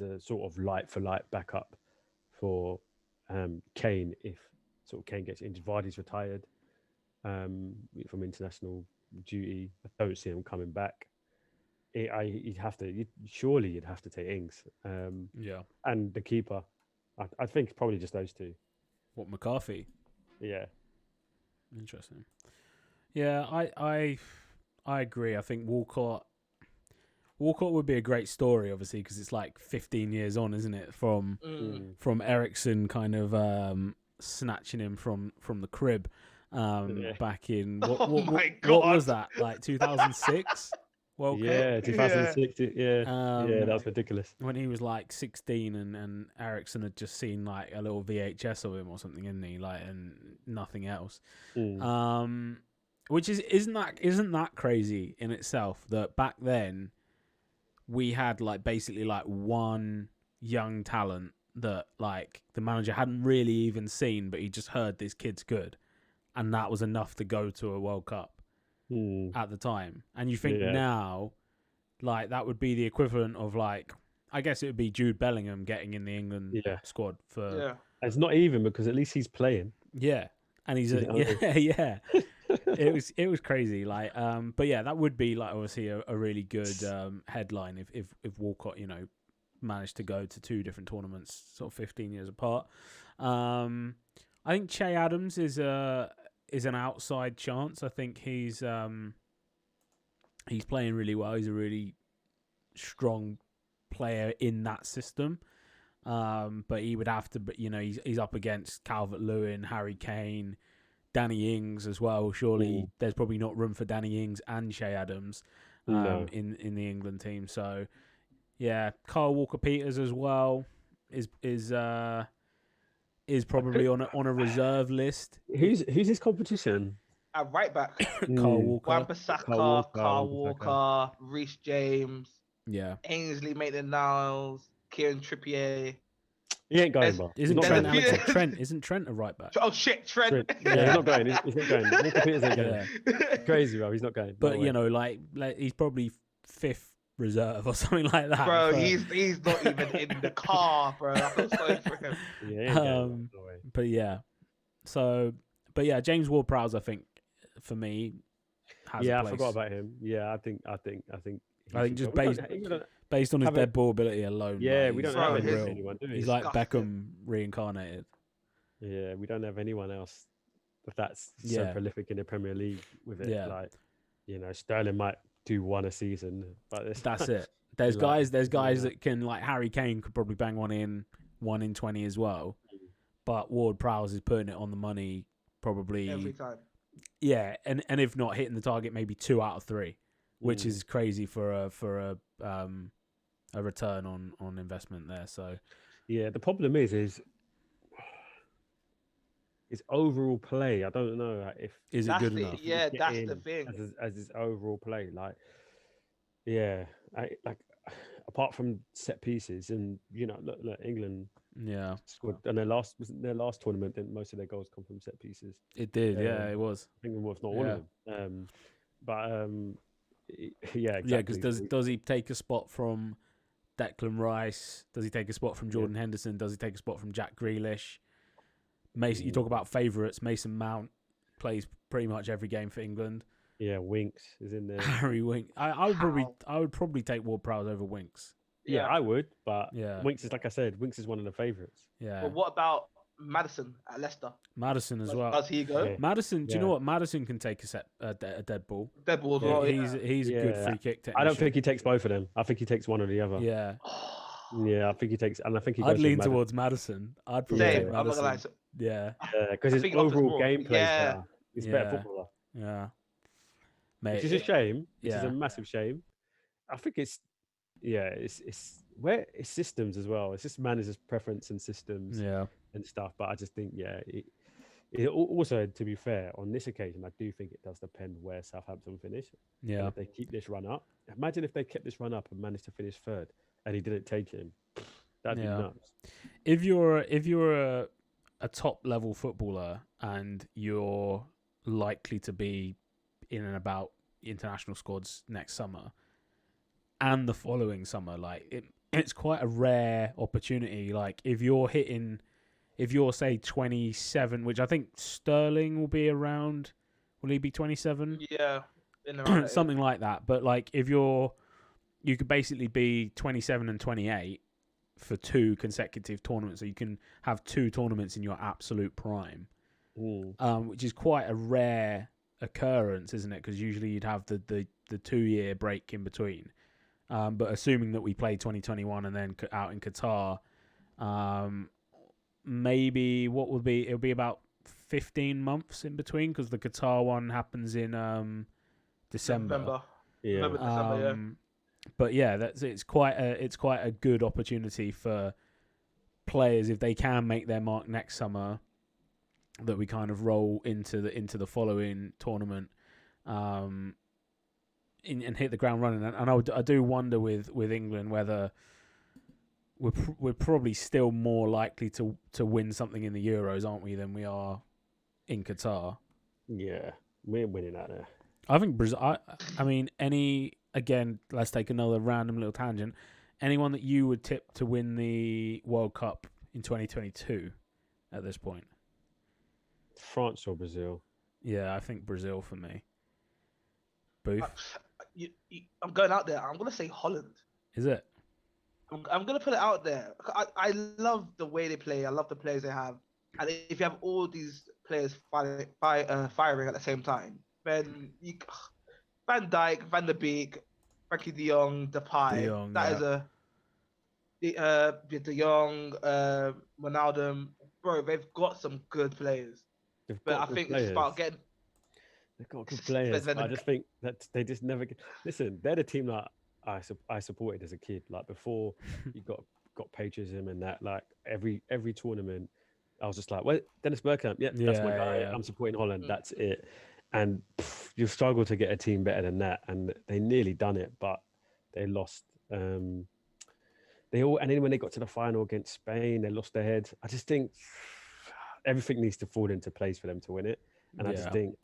a sort of light for light backup for Kane if sort of Kane gets injured. Vardy's retired from international duty. I don't see him coming back. You'd have to. Surely you'd have to take Ings. Yeah. And the keeper. I think probably just those two. What, McCarthy? Yeah. Interesting. Yeah, I agree. I think Walcott would be a great story, obviously, because it's like 15 years on, isn't it? From Ericsson kind of snatching him from the crib back in what was that, like 2006 World Cup? Yeah, 2006. Yeah, that was ridiculous. When he was like 16 and Ericsson had just seen like a little VHS of him or something, isn't he? Like, and nothing else. Which isn't that crazy in itself that back then we had like basically like one young talent that like the manager hadn't really even seen, but he just heard this kid's good, and that was enough to go to a World Cup at the time. And you think now, like that would be the equivalent of like, I guess it would be Jude Bellingham getting in the England squad for. Yeah, it's not even because at least he's playing. Yeah, and he's yeah. It was crazy, like, but yeah, that would be like obviously a really good headline if Walcott, managed to go to two different tournaments, sort of 15 years apart. I think Che Adams is an outside chance. I think he's playing really well. He's a really strong player in that system. But he would have to, he's up against Calvert-Lewin, Harry Kane, Danny Ings as well. Surely there's probably not room for Danny Ings and Che Adams in the England team. So yeah, Kyle Walker-Peters as well is probably on a reserve list. Who's his competition? At right back, Carl Walker, Wan-Bissaka, Carl Walker, Reece James, Ainsley Maitland-Niles, Kieran Trippier. He ain't going, bro. Isn't Trent a right back? Oh shit, Trent. Yeah, he's not going. He's not going. Walker-Peters ain't going. Crazy, bro. He's not going. But like he's probably fifth reserve or something like that. Bro, he's not even in the car, bro. I feel sorry for him. But yeah, James Ward-Prowse, I think, for me, has a place. I forgot about him. Yeah, I think just based on his dead ball ability alone. Yeah, like, we don't have anyone. He's like Beckham reincarnated. Yeah, we don't have anyone else that's so prolific in the Premier League with it. Like, Sterling might do one a season, but that's it. There's guys that can, like Harry Kane could probably bang one in 20 as well. But Ward-Prowse is putting it on the money probably every time. Yeah, and if not hitting the target, maybe 2 out of 3, which is crazy for a return on investment there. So yeah, the problem is his overall play. I don't know if is it good enough. Yeah, that's the thing. As his overall play, like apart from set pieces, and look England. Yeah, scored, and their last tournament, didn't most of their goals come from set pieces? It did, it was. England was not all of them. Exactly. Yeah, because does he take a spot from Declan Rice? Does he take a spot from Jordan Henderson? Does he take a spot from Jack Grealish? Mason, you talk about favourites. Mason Mount plays pretty much every game for England. Yeah, Winks is in there. Harry Winks. I would probably take Ward-Prowse over Winks. Yeah, I would, but Winks is, like I said, Winks is one of the favourites. Yeah. But what about Maddison at Leicester? Maddison as well. Does he go? Yeah. Maddison, do you know what? Maddison can take a dead ball. Dead ball as well. He's a good free kick technician. I don't think he takes both of them. I think he takes one or the other. Yeah. Yeah, I think he takes, and I think he. I'd lean towards Madison. I'd probably take Madison. I'm not gonna lie. Yeah. Because his overall gameplay is better. He's a better footballer. Yeah. Mate, which is a shame. Which is a massive shame. I think it's where it's systems as well. It's just managers' preference and systems and stuff. But I just think, it also, to be fair, on this occasion, I do think it does depend where Southampton finish. Yeah. And if they keep this run up, imagine if they kept this run up and managed to finish third and he didn't take him. That'd be nuts. If you're a top level footballer and you're likely to be in and about international squads next summer and the following summer, like it's quite a rare opportunity. Like if you're say 27, which I think Sterling will be around, will he be 27? Yeah, something like that. But like if you're you could basically be 27 and 28 for 2 consecutive tournaments. So you can have 2 tournaments in your absolute prime, which is quite a rare occurrence, isn't it? Because usually you'd have the 2-year break in between. But assuming that we play 2021 and then out in Qatar, maybe it'll be about 15 months in between, because the Qatar one happens in December. November. Yeah. November, December, yeah. But yeah, it's quite a good opportunity for players, if they can make their mark next summer, that we kind of roll into the following tournament, and hit the ground running. And I do wonder with England whether we're probably still more likely to win something in the Euros, aren't we, than we are in Qatar. Yeah, we're winning out there. I think Brazil. I mean, again, let's take another random little tangent. Anyone that you would tip to win the World Cup in 2022 at this point? France or Brazil? Yeah, I think Brazil for me. Booth? I'm going out there. I'm going to say Holland. Is it? I'm going to put it out there. I love the way they play. I love the players they have. And if you have all these players firing at the same time, then Van Dijk, Van der Beek, Frankie de Jong, Depay. De Jong, Ronaldo. Bro, they've got some good players. But I think it's about getting. They've got good players. I just think that they just never get. Listen, they're the team that I supported as a kid. Like before, you got patriotism and that. Like every tournament, I was just like, well, Dennis Bergkamp, that's my guy. Yeah. I'm supporting Holland. That's it. And you struggle to get a team better than that, and they nearly done it, but they lost. And then when they got to the final against Spain, they lost their head. I just think everything needs to fall into place for them to win it. And I just think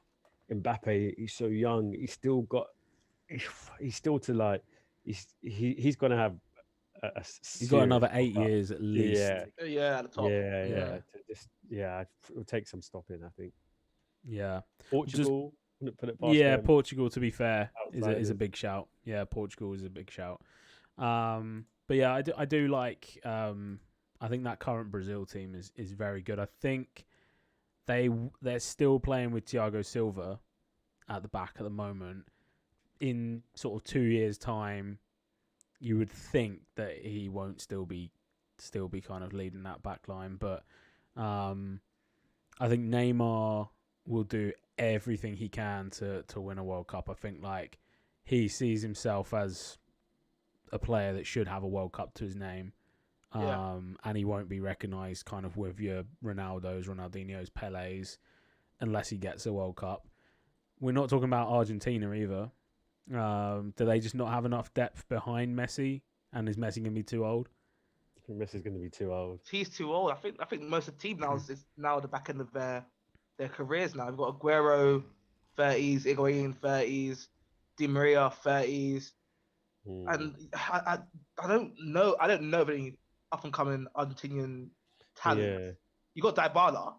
Mbappe, he's so young. He's still to like. He's gonna have. He's got another 8 years at least. Yeah, at the top. Yeah. It'll take some stopping, I think. Yeah. Portugal. Put it past them. Portugal, to be fair, is a big shout. Yeah, Portugal is a big shout. But yeah, I do like. I think that current Brazil team is very good. I think they're still playing with Thiago Silva at the back at the moment. In sort of 2 years' time, you would think that he won't still be kind of leading that back line, but I think Neymar will do everything he can to win a World Cup. I think like he sees himself as a player that should have a World Cup to his name, and he won't be recognised kind of with your Ronaldos, Ronaldinhos, Pelés, unless he gets a World Cup. We're not talking about Argentina either. Do they just not have enough depth behind Messi? And is Messi going to be too old? I think Messi's going to be too old. He's too old. I think most of the team now is now at the back end of their careers now. We've got Aguero, 30s, Higuain, 30s, Di Maria, 30s. And I don't know of any up-and-coming Argentinian talent. Yeah. You got Dybala,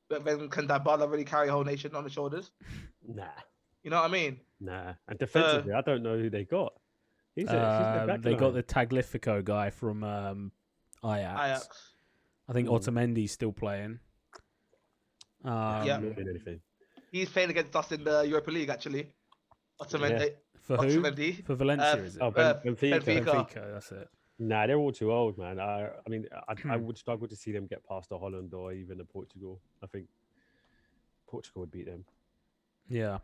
but then can Dybala really carry a whole nation on his shoulders? Nah. You know what I mean? Nah. And defensively, I don't know who they got. They got the Tagliafico guy from Ajax. I think Otamendi's still playing. Anything. He's playing against us in the Europa League, actually. Otamendi. Yeah. For who? Otamendi. For Valencia, is it? Benfica. Benfica, that's it. Nah, they're all too old, man. I would struggle to see them get past a Holland or even a Portugal. I think Portugal would beat them. Yeah.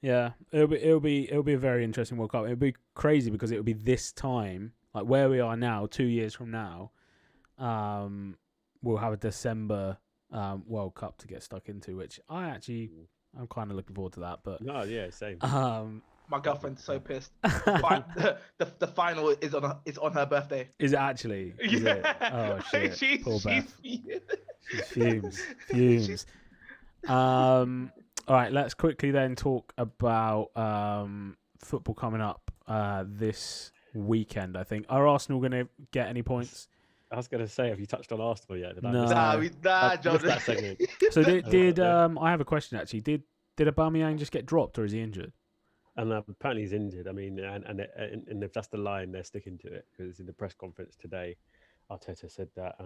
It'll be a very interesting World Cup. It'll be crazy because it'll be this time, like where we are now, 2 years from now. We'll have a December World Cup to get stuck into, which I'm kind of looking forward to that. But no, yeah, same. My girlfriend's so pissed. The final is on her birthday. Is it actually? Is it? Oh shit! Poor Beth. She fumes. All right, let's quickly then talk about football coming up this weekend. I think, are Arsenal going to get any points? I was going to say, have you touched on Arsenal yet? Nah, John. That segment. So did I have a question actually? Did Aubameyang just get dropped, or is he injured? And apparently he's injured. I mean, and if that's the line, they're sticking to it, because in the press conference today, Arteta said that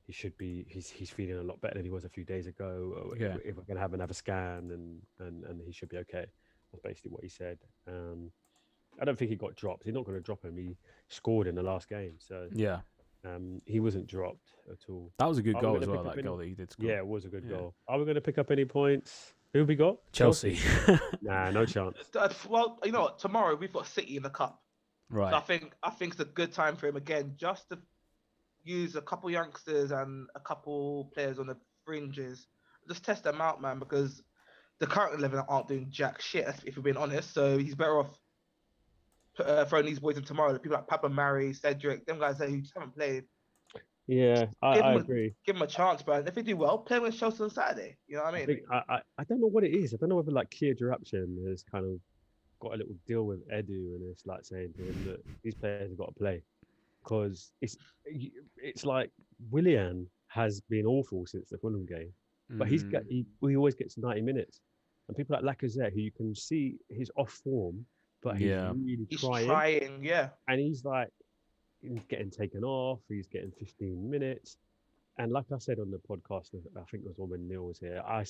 he's feeling a lot better than he was a few days ago. Yeah. If we're going to have another scan, and he should be okay. That's basically what he said. I don't think he got dropped. He's not going to drop him. He scored in the last game, so Yeah. he wasn't dropped at all. That was a good Are we goal gonna as well, pick up that any- goal that he did score. Yeah, it was a good Yeah. goal. Are we going to pick up any points? Who have we got? Chelsea. Nah, no chance. Well, you know what? Tomorrow we've got City in the cup. Right. So I think it's a good time for him again, just to use a couple youngsters and a couple players on the fringes, just test them out, man. Because the current 11 aren't doing jack shit, if we're being honest. So he's better off throwing these boys in tomorrow. The people like Papa Mari, Cedric, them guys there who just haven't played. Yeah, I agree. Give them a chance, bro. And if they do well, play them with Chelsea on Saturday. You know what I mean? I don't know what it is. I don't know whether like Kia Direction has kind of got a little deal with Edu, and it's like saying to him that these players have got to play, because it's like Willian has been awful since the Fulham game, but he always gets 90 minutes, and people like Lacazette, who you can see he's off form, but he's really trying, yeah, and he's getting taken off. He's getting 15 minutes. And like I said on the podcast, I think it was when Neil was here, I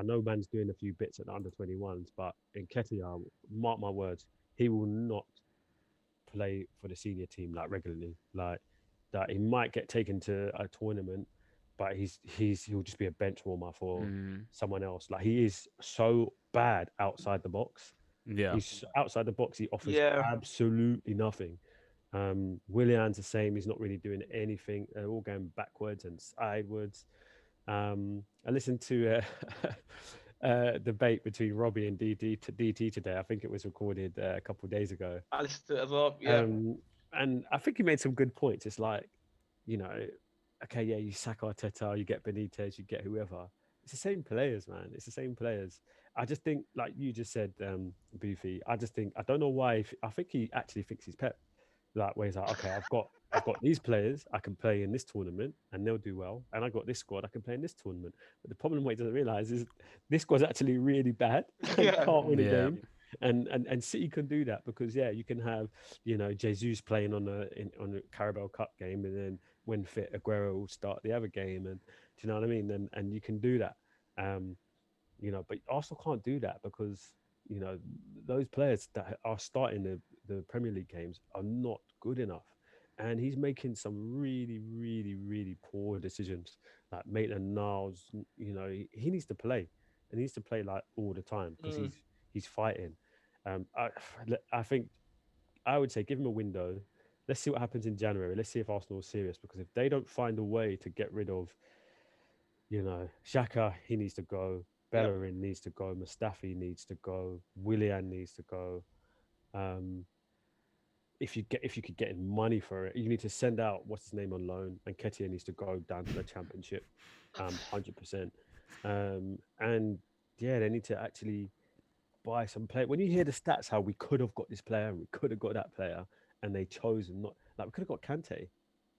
know man's doing a few bits at the under-21s, but Nketiah, mark my words, he will not play for the senior team like regularly. Like that, he might get taken to a tournament, but he'll just be a bench warmer for someone else. Like, he is so bad outside the box. Yeah. He's outside the box. He offers absolutely nothing. Willian's the same. He's not really doing anything. They're all going backwards and sidewards. I listened to a debate between Robbie and DT today. I think it was recorded a couple of days ago. I listened to it as well. Yeah. And I think he made some good points. It's like, okay, yeah, you sack Arteta, you get Benitez, you get whoever. It's the same players, man. It's the same players. I just think, like you just said, Boofy, I don't know why. I think he actually thinks he's Pep. Like, where he's like, okay, I've got these players I can play in this tournament and they'll do well, and I got this squad I can play in this tournament. But the problem what he doesn't realize is this squad's actually really bad. Can't win a game, and City can do that, because you can have Jesus playing on the Carabao Cup game, and then when fit, Aguero will start the other game, and do you know what I mean? And you can do that, but Arsenal can't do that, because those players that are starting the Premier League games are not good enough. And he's making some really, really, really poor decisions. Like Maitland-Niles, he needs to play. And he needs to play like all the time, because he's fighting. I think I would say give him a window. Let's see what happens in January. Let's see if Arsenal is serious, because if they don't find a way to get rid of, Xhaka, he needs to go. Bellerin needs to go. Mustafi needs to go. Willian needs to go. If you could get in money for it, you need to send out what's his name on loan, and Nketiah needs to go down to the Championship, 100%. And they need to actually buy some player. When you hear the stats, how we could have got this player and we could have got that player, and they chose not. Like, we could have got Kante,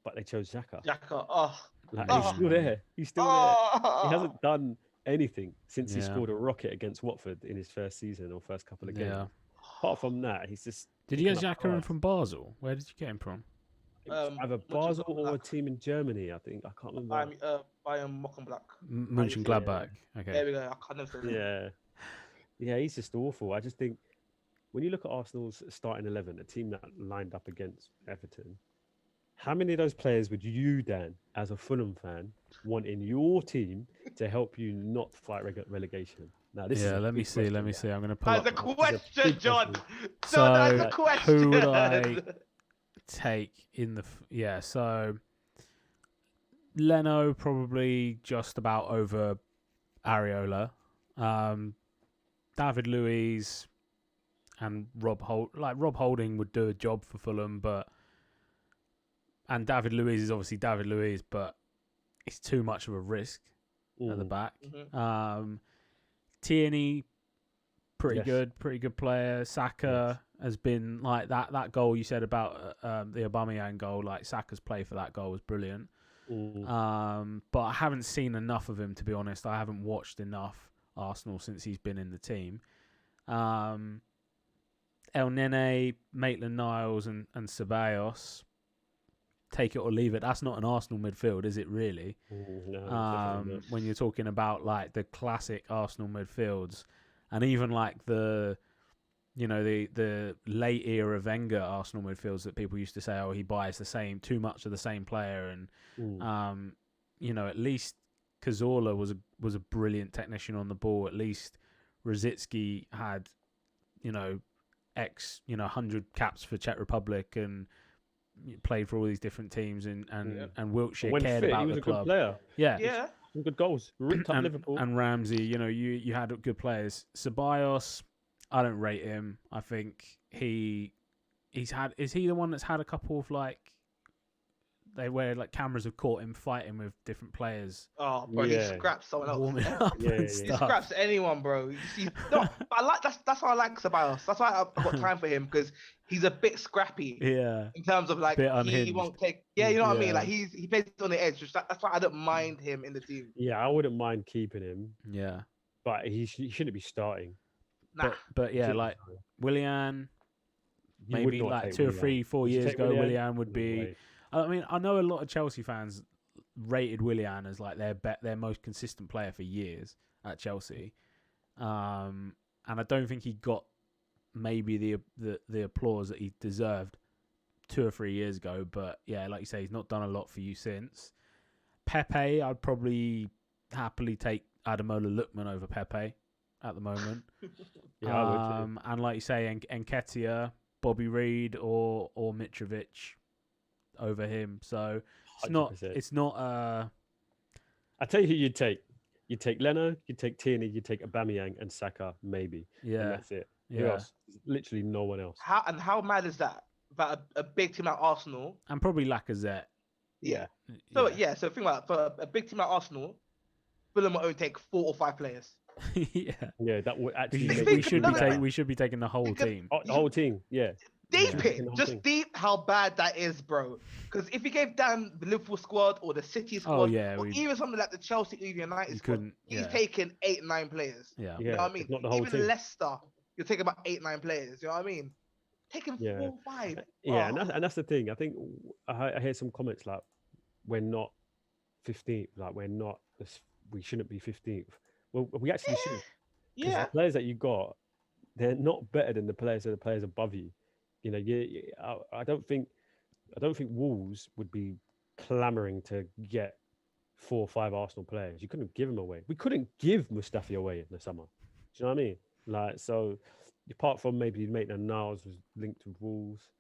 but they chose Xhaka. He's still there. He's still there. He hasn't done anything since he scored a rocket against Watford in his first season or first couple of games. Apart from that, he's just. Did you get Xhaka in from Basel? Where did you get him from? Either Basel or a team in Germany, I think. I can't remember. Bayern Mönchengladbach. Mönchengladbach. Okay. There we go. I can't remember. Yeah, he's just awful. I just think when you look at Arsenal's starting 11, a team that lined up against Everton, how many of those players would you, Dan, as a Fulham fan, want in your team to help you not fight relegation? Now, this is let me see. I'm going to pull up. That's a question, John. So, that's a question. Who would I take in the... so Leno probably just about over Areola. David Luiz and Rob Holding would do a job for Fulham, and David Luiz is obviously David Luiz, but it's too much of a risk at the back. Tierney, pretty good player. Saka has been like that goal you said about the Aubameyang goal. Like, Saka's play for that goal was brilliant. But I haven't seen enough of him, to be honest. I haven't watched enough Arsenal since he's been in the team. El Nene, Maitland-Niles, and Ceballos. Take it or leave it. That's not an Arsenal midfield, is it really? No, when you're talking about like the classic Arsenal midfields, and even like the late era Wenger Arsenal midfields that people used to say, oh, he buys too much of the same player, and at least Cazorla was a brilliant technician on the ball. At least Rosicky had 100 caps for Czech Republic and played for all these different teams, and Wiltshire when cared fit, about he was the a club. good player. Yeah. Some good goals. Ripped up Liverpool. And Ramsey, you had good players. Ceballos, I don't rate him. I think is he the one that's had a couple of like cameras have caught him fighting with different players. Oh, bro, he scraps someone else. Warming up and stuff. He scraps anyone, bro. I like that's why I like Ceballos. That's why I've got time for him, because he's a bit scrappy. Yeah. In terms of like he won't take. Yeah, you know what I mean. Like he plays on the edge. That's why I don't mind him in the team. Yeah, I wouldn't mind keeping him. Yeah. But he shouldn't be starting. Nah. But yeah, like Willian, maybe like 2 or 3, 4 years ago, Willian would be. I mean, I know a lot of Chelsea fans rated Willian as like their most consistent player for years at Chelsea, and I don't think he got maybe the applause that he deserved 2 or 3 years ago. But yeah, like you say, he's not done a lot for you since. Pepe, I'd probably happily take Ademola Lookman over Pepe at the moment. Yeah, I would too. And like you say, Nketiah, Bobby Reed, or Mitrovic over him. So it's 100%. It's not. I tell you who you'd take. You'd take Leno. You'd take Tierney. You'd take Aubameyang and Saka, maybe. Yeah, and that's it. Yeah. Who else? Literally no one else. How mad is that about a big team like Arsenal? And probably Lacazette. Yeah. So think about it. For a big team like Arsenal, Fulham will only take 4 or 5 players. Yeah, that would actually. We should be taking the whole team. The whole team. Yeah. Deep it, just deep how bad that is, bro. Because if you gave Dan the Liverpool squad or the City squad, or even something like the Chelsea or United squad, he's taking 8, 9 players. Yeah, you know what I mean. Not the whole even team. Leicester, you're taking about 8, 9 players. You know what I mean? Taking 4, 5. Yeah, and that's the thing. I think I hear some comments like we're not 15th, like we shouldn't be 15th. Well, we actually should. Yeah. The players that you got, they're not better than the players above you. You know, I don't think Wolves would be clamoring to get 4 or 5 Arsenal players. You couldn't give them away. We couldn't give Mustafi away in the summer. Do you know what I mean? Like, so apart from maybe Maitland-Niles was linked with Wolves,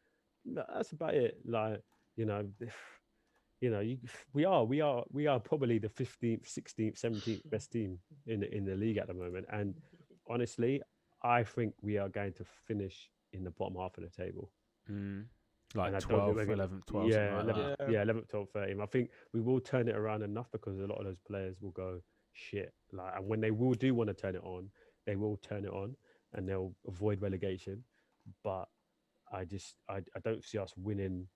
that's about it. Like, we are probably the 15th, 16th, 17th best team in the league at the moment. And honestly, I think we are going to finish in the bottom half of the table. Like 12, 11th, 12th. Yeah, 11th, 12th, 13th. I think we will turn it around enough because a lot of those players will go, shit. Like, and when they do want to turn it on, they will turn it on and they'll avoid relegation. But I don't see us winning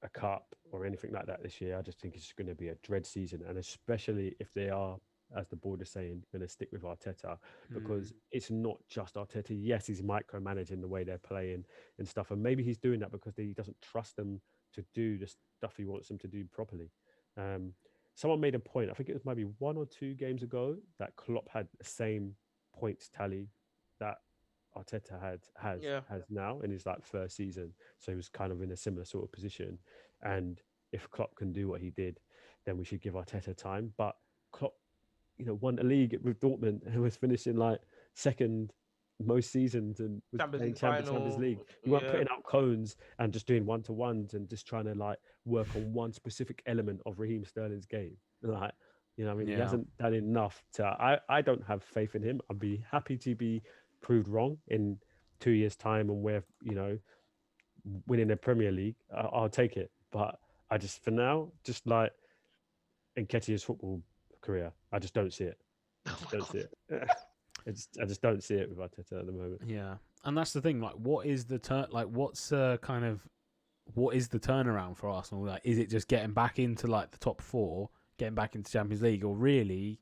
a cup or anything like that this year. I just think it's going to be a dread season. And especially if they are, as the board is saying, going to stick with Arteta, because it's not just Arteta. Yes, he's micromanaging the way they're playing and stuff. And maybe he's doing that because he doesn't trust them to do the stuff he wants them to do properly. Someone made a point, I think it was maybe 1 or 2 games ago, that Klopp had the same points tally that Arteta has now in his first season. So he was kind of in a similar sort of position. And if Klopp can do what he did, then we should give Arteta time. But Klopp, won the league with Dortmund and was finishing second most seasons and was playing Champions League. You weren't putting out cones and just doing 1-to-1s and just trying to work on one specific element of Raheem Sterling's game. He hasn't done enough to. I don't have faith in him. I'd be happy to be proved wrong in 2 years' time and we're winning a Premier League. I'll take it. But I just, for now, just like Nketiah's football career, I just don't see it. I just don't see it with Arteta at the moment. Yeah, and that's the thing. What is the what is the turnaround for Arsenal? Is it just getting back into the top 4, getting back into Champions League, or really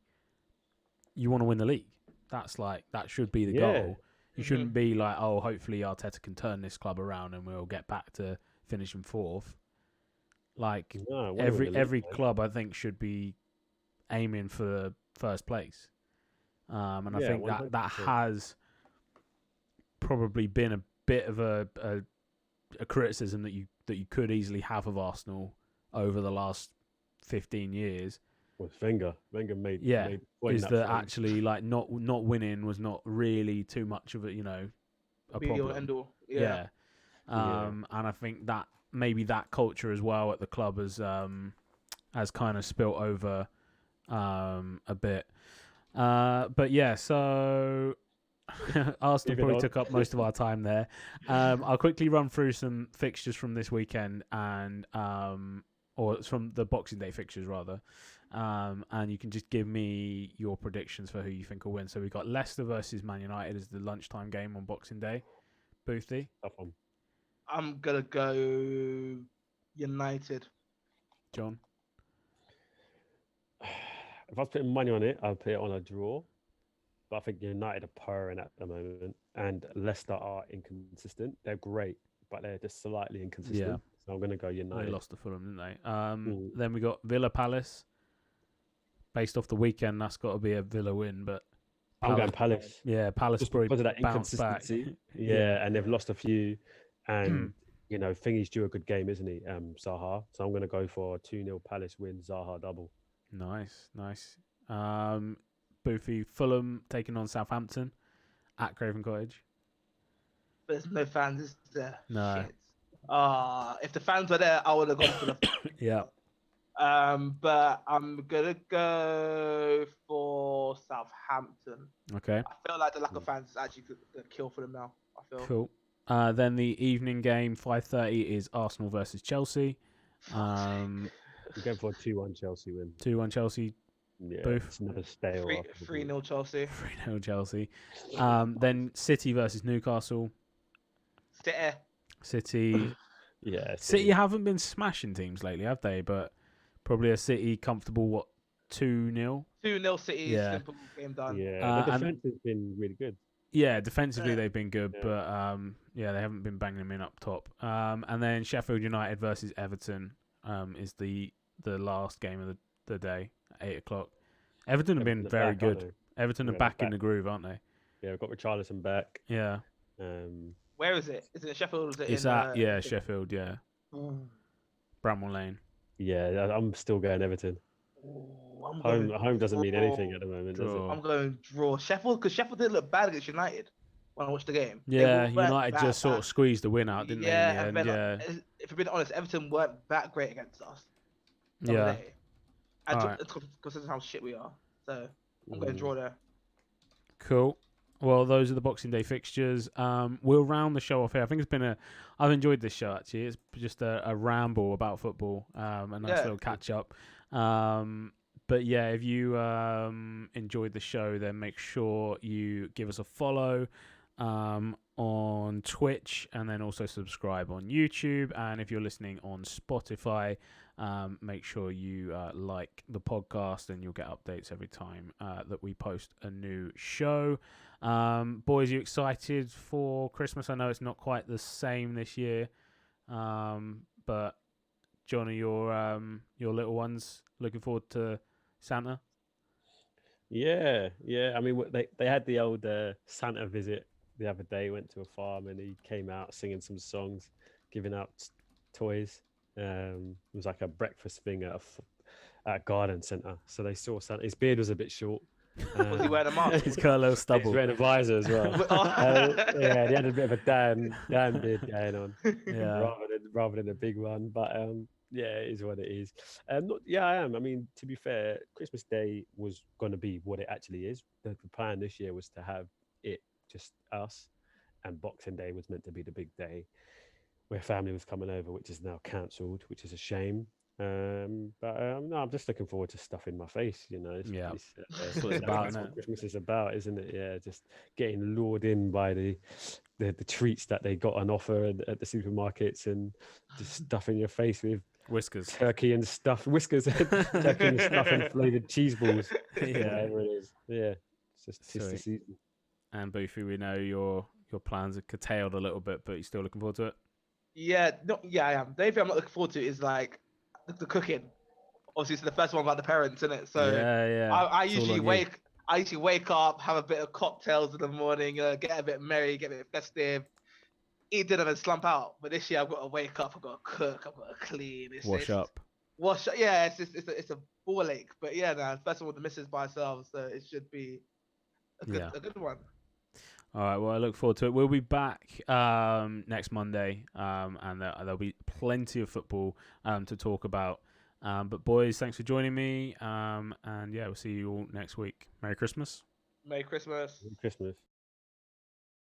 you want to win the league? That's that should be the goal. You shouldn't be like, oh, hopefully Arteta can turn this club around and we'll get back to finishing fourth. Like every club, I think, should be aiming for first place. And I think 100%. that has probably been a bit of a criticism that you could easily have of Arsenal over the last 15 years. With Wenger made is that actually like not winning was not really too much of a a problem. End all. And I think that maybe that culture as well at the club has kind of spilt over a bit. But yeah, so Arsenal probably took up most of our time there. I'll quickly run through some fixtures from this weekend or from the Boxing Day fixtures rather. And you can just give me your predictions for who you think will win. So we've got Leicester versus Man United as the lunchtime game on Boxing Day. Boothie? I'm going to go United. John? If I was putting money on it, I'd put it on a draw. But I think United are purring at the moment. And Leicester are inconsistent. They're great, but they're just slightly inconsistent. Yeah. So I'm going to go United. They lost to Fulham, didn't they? Then we got Villa Palace. Based off the weekend, that's got to be a Villa win, but I'm going Palace. Yeah, Palace just because of that inconsistency. Yeah, and they've lost a few, and Thingy's due a good game, isn't he? Zaha. So I'm going to go for a 2-0 Palace win. Zaha double. Nice. Boofy, Fulham taking on Southampton at Craven Cottage. There's no fans, is there? No. Shit. If the fans were there, I would have gone for the. Yeah. But I'm gonna go for Southampton. Okay. I feel like the lack of fans is actually a kill for them now. I feel. Cool. Then the evening game, 5:30, is Arsenal versus Chelsea. I'm going for a 2-1 Chelsea win. 2-1 Chelsea. Yeah. Booth. It's another stale. 3-0 Chelsea. 3-0 Chelsea. Then City versus Newcastle. City. Yeah. City haven't been smashing teams lately, have they? But probably a City comfortable, 2-0? 2-0 City, simple game done. Yeah, the defense has been really good. Yeah, defensively they've been good, but they haven't been banging them in up top. And then Sheffield United versus Everton is the last game of the day at 8 o'clock. Everton have been very good. Everton are back in the groove, aren't they? Yeah, we've got Richarlison back. Yeah. Where is it? Is it in Sheffield? Or is it Sheffield, yeah. Bramwell Lane. Yeah, I'm still going Everton. Home doesn't mean anything at the moment, does it? I'm going draw. Sheffield, because Sheffield didn't look bad against United when I watched the game. Yeah, United just sort of squeezed the win out, didn't they? Yeah. If we're being honest, Everton weren't that great against us. And considering how shit we are. So I'm going to draw there. Cool. Well, those are the Boxing Day fixtures. We'll round the show off here. I think I've enjoyed this show actually. It's just a ramble about football, a nice little catch up. But yeah, if you enjoyed the show, then make sure you give us a follow on Twitch, and then also subscribe on YouTube. And if you're listening on Spotify, make sure you like the podcast, and you'll get updates every time that we post a new show. Boys, you excited for Christmas? I know it's not quite the same this year, but John, are your little ones looking forward to Santa? Yeah. I mean, they had the old Santa visit the other day. Went to a farm and he came out singing some songs, giving out toys. It was like a breakfast thing at a garden centre. So they saw Santa. His beard was a bit short. Was he wearing a mask? He's got a little stubble. He's wearing a visor as well. He had a bit of a Dan beard going on, rather than a big one. But it is what it is. I am. I mean, to be fair, Christmas Day was going to be what it actually is. The plan this year was to have it just us, and Boxing Day was meant to be the big day where family was coming over, which is now cancelled, which is a shame. No, I'm just looking forward to stuff in my face, That's what it's about, isn't it? Christmas is about, isn't it? Yeah, just getting lured in by the treats that they got on offer at the supermarkets, and just stuffing your face with whiskers, turkey and stuff, turkey and stuff, and flavoured cheese balls, whatever it is. Yeah, it's just the season. And Boofy, we know your plans are curtailed a little bit, but you're still looking forward to it. Yeah, no, yeah, I am. The only thing I'm not looking forward to is like the cooking. Obviously, it's the first one about the parents, isn't it? So Yeah. I It's all usually on you. wake up, have a bit of cocktails in the morning, get a bit merry, get a bit festive, eat dinner, and slump out. But this year, I've got to wake up, I've got to cook, I've got to clean. Wash up. Wash. Yeah, it's a ball ache. But yeah, now first of all, the missus by herself, so it should be a good one. All right, well, I look forward to it. We'll be back next Monday, and there'll be plenty of football to talk about. But boys, thanks for joining me, and yeah, we'll see you all next week. Merry Christmas. Merry Christmas. Merry Christmas.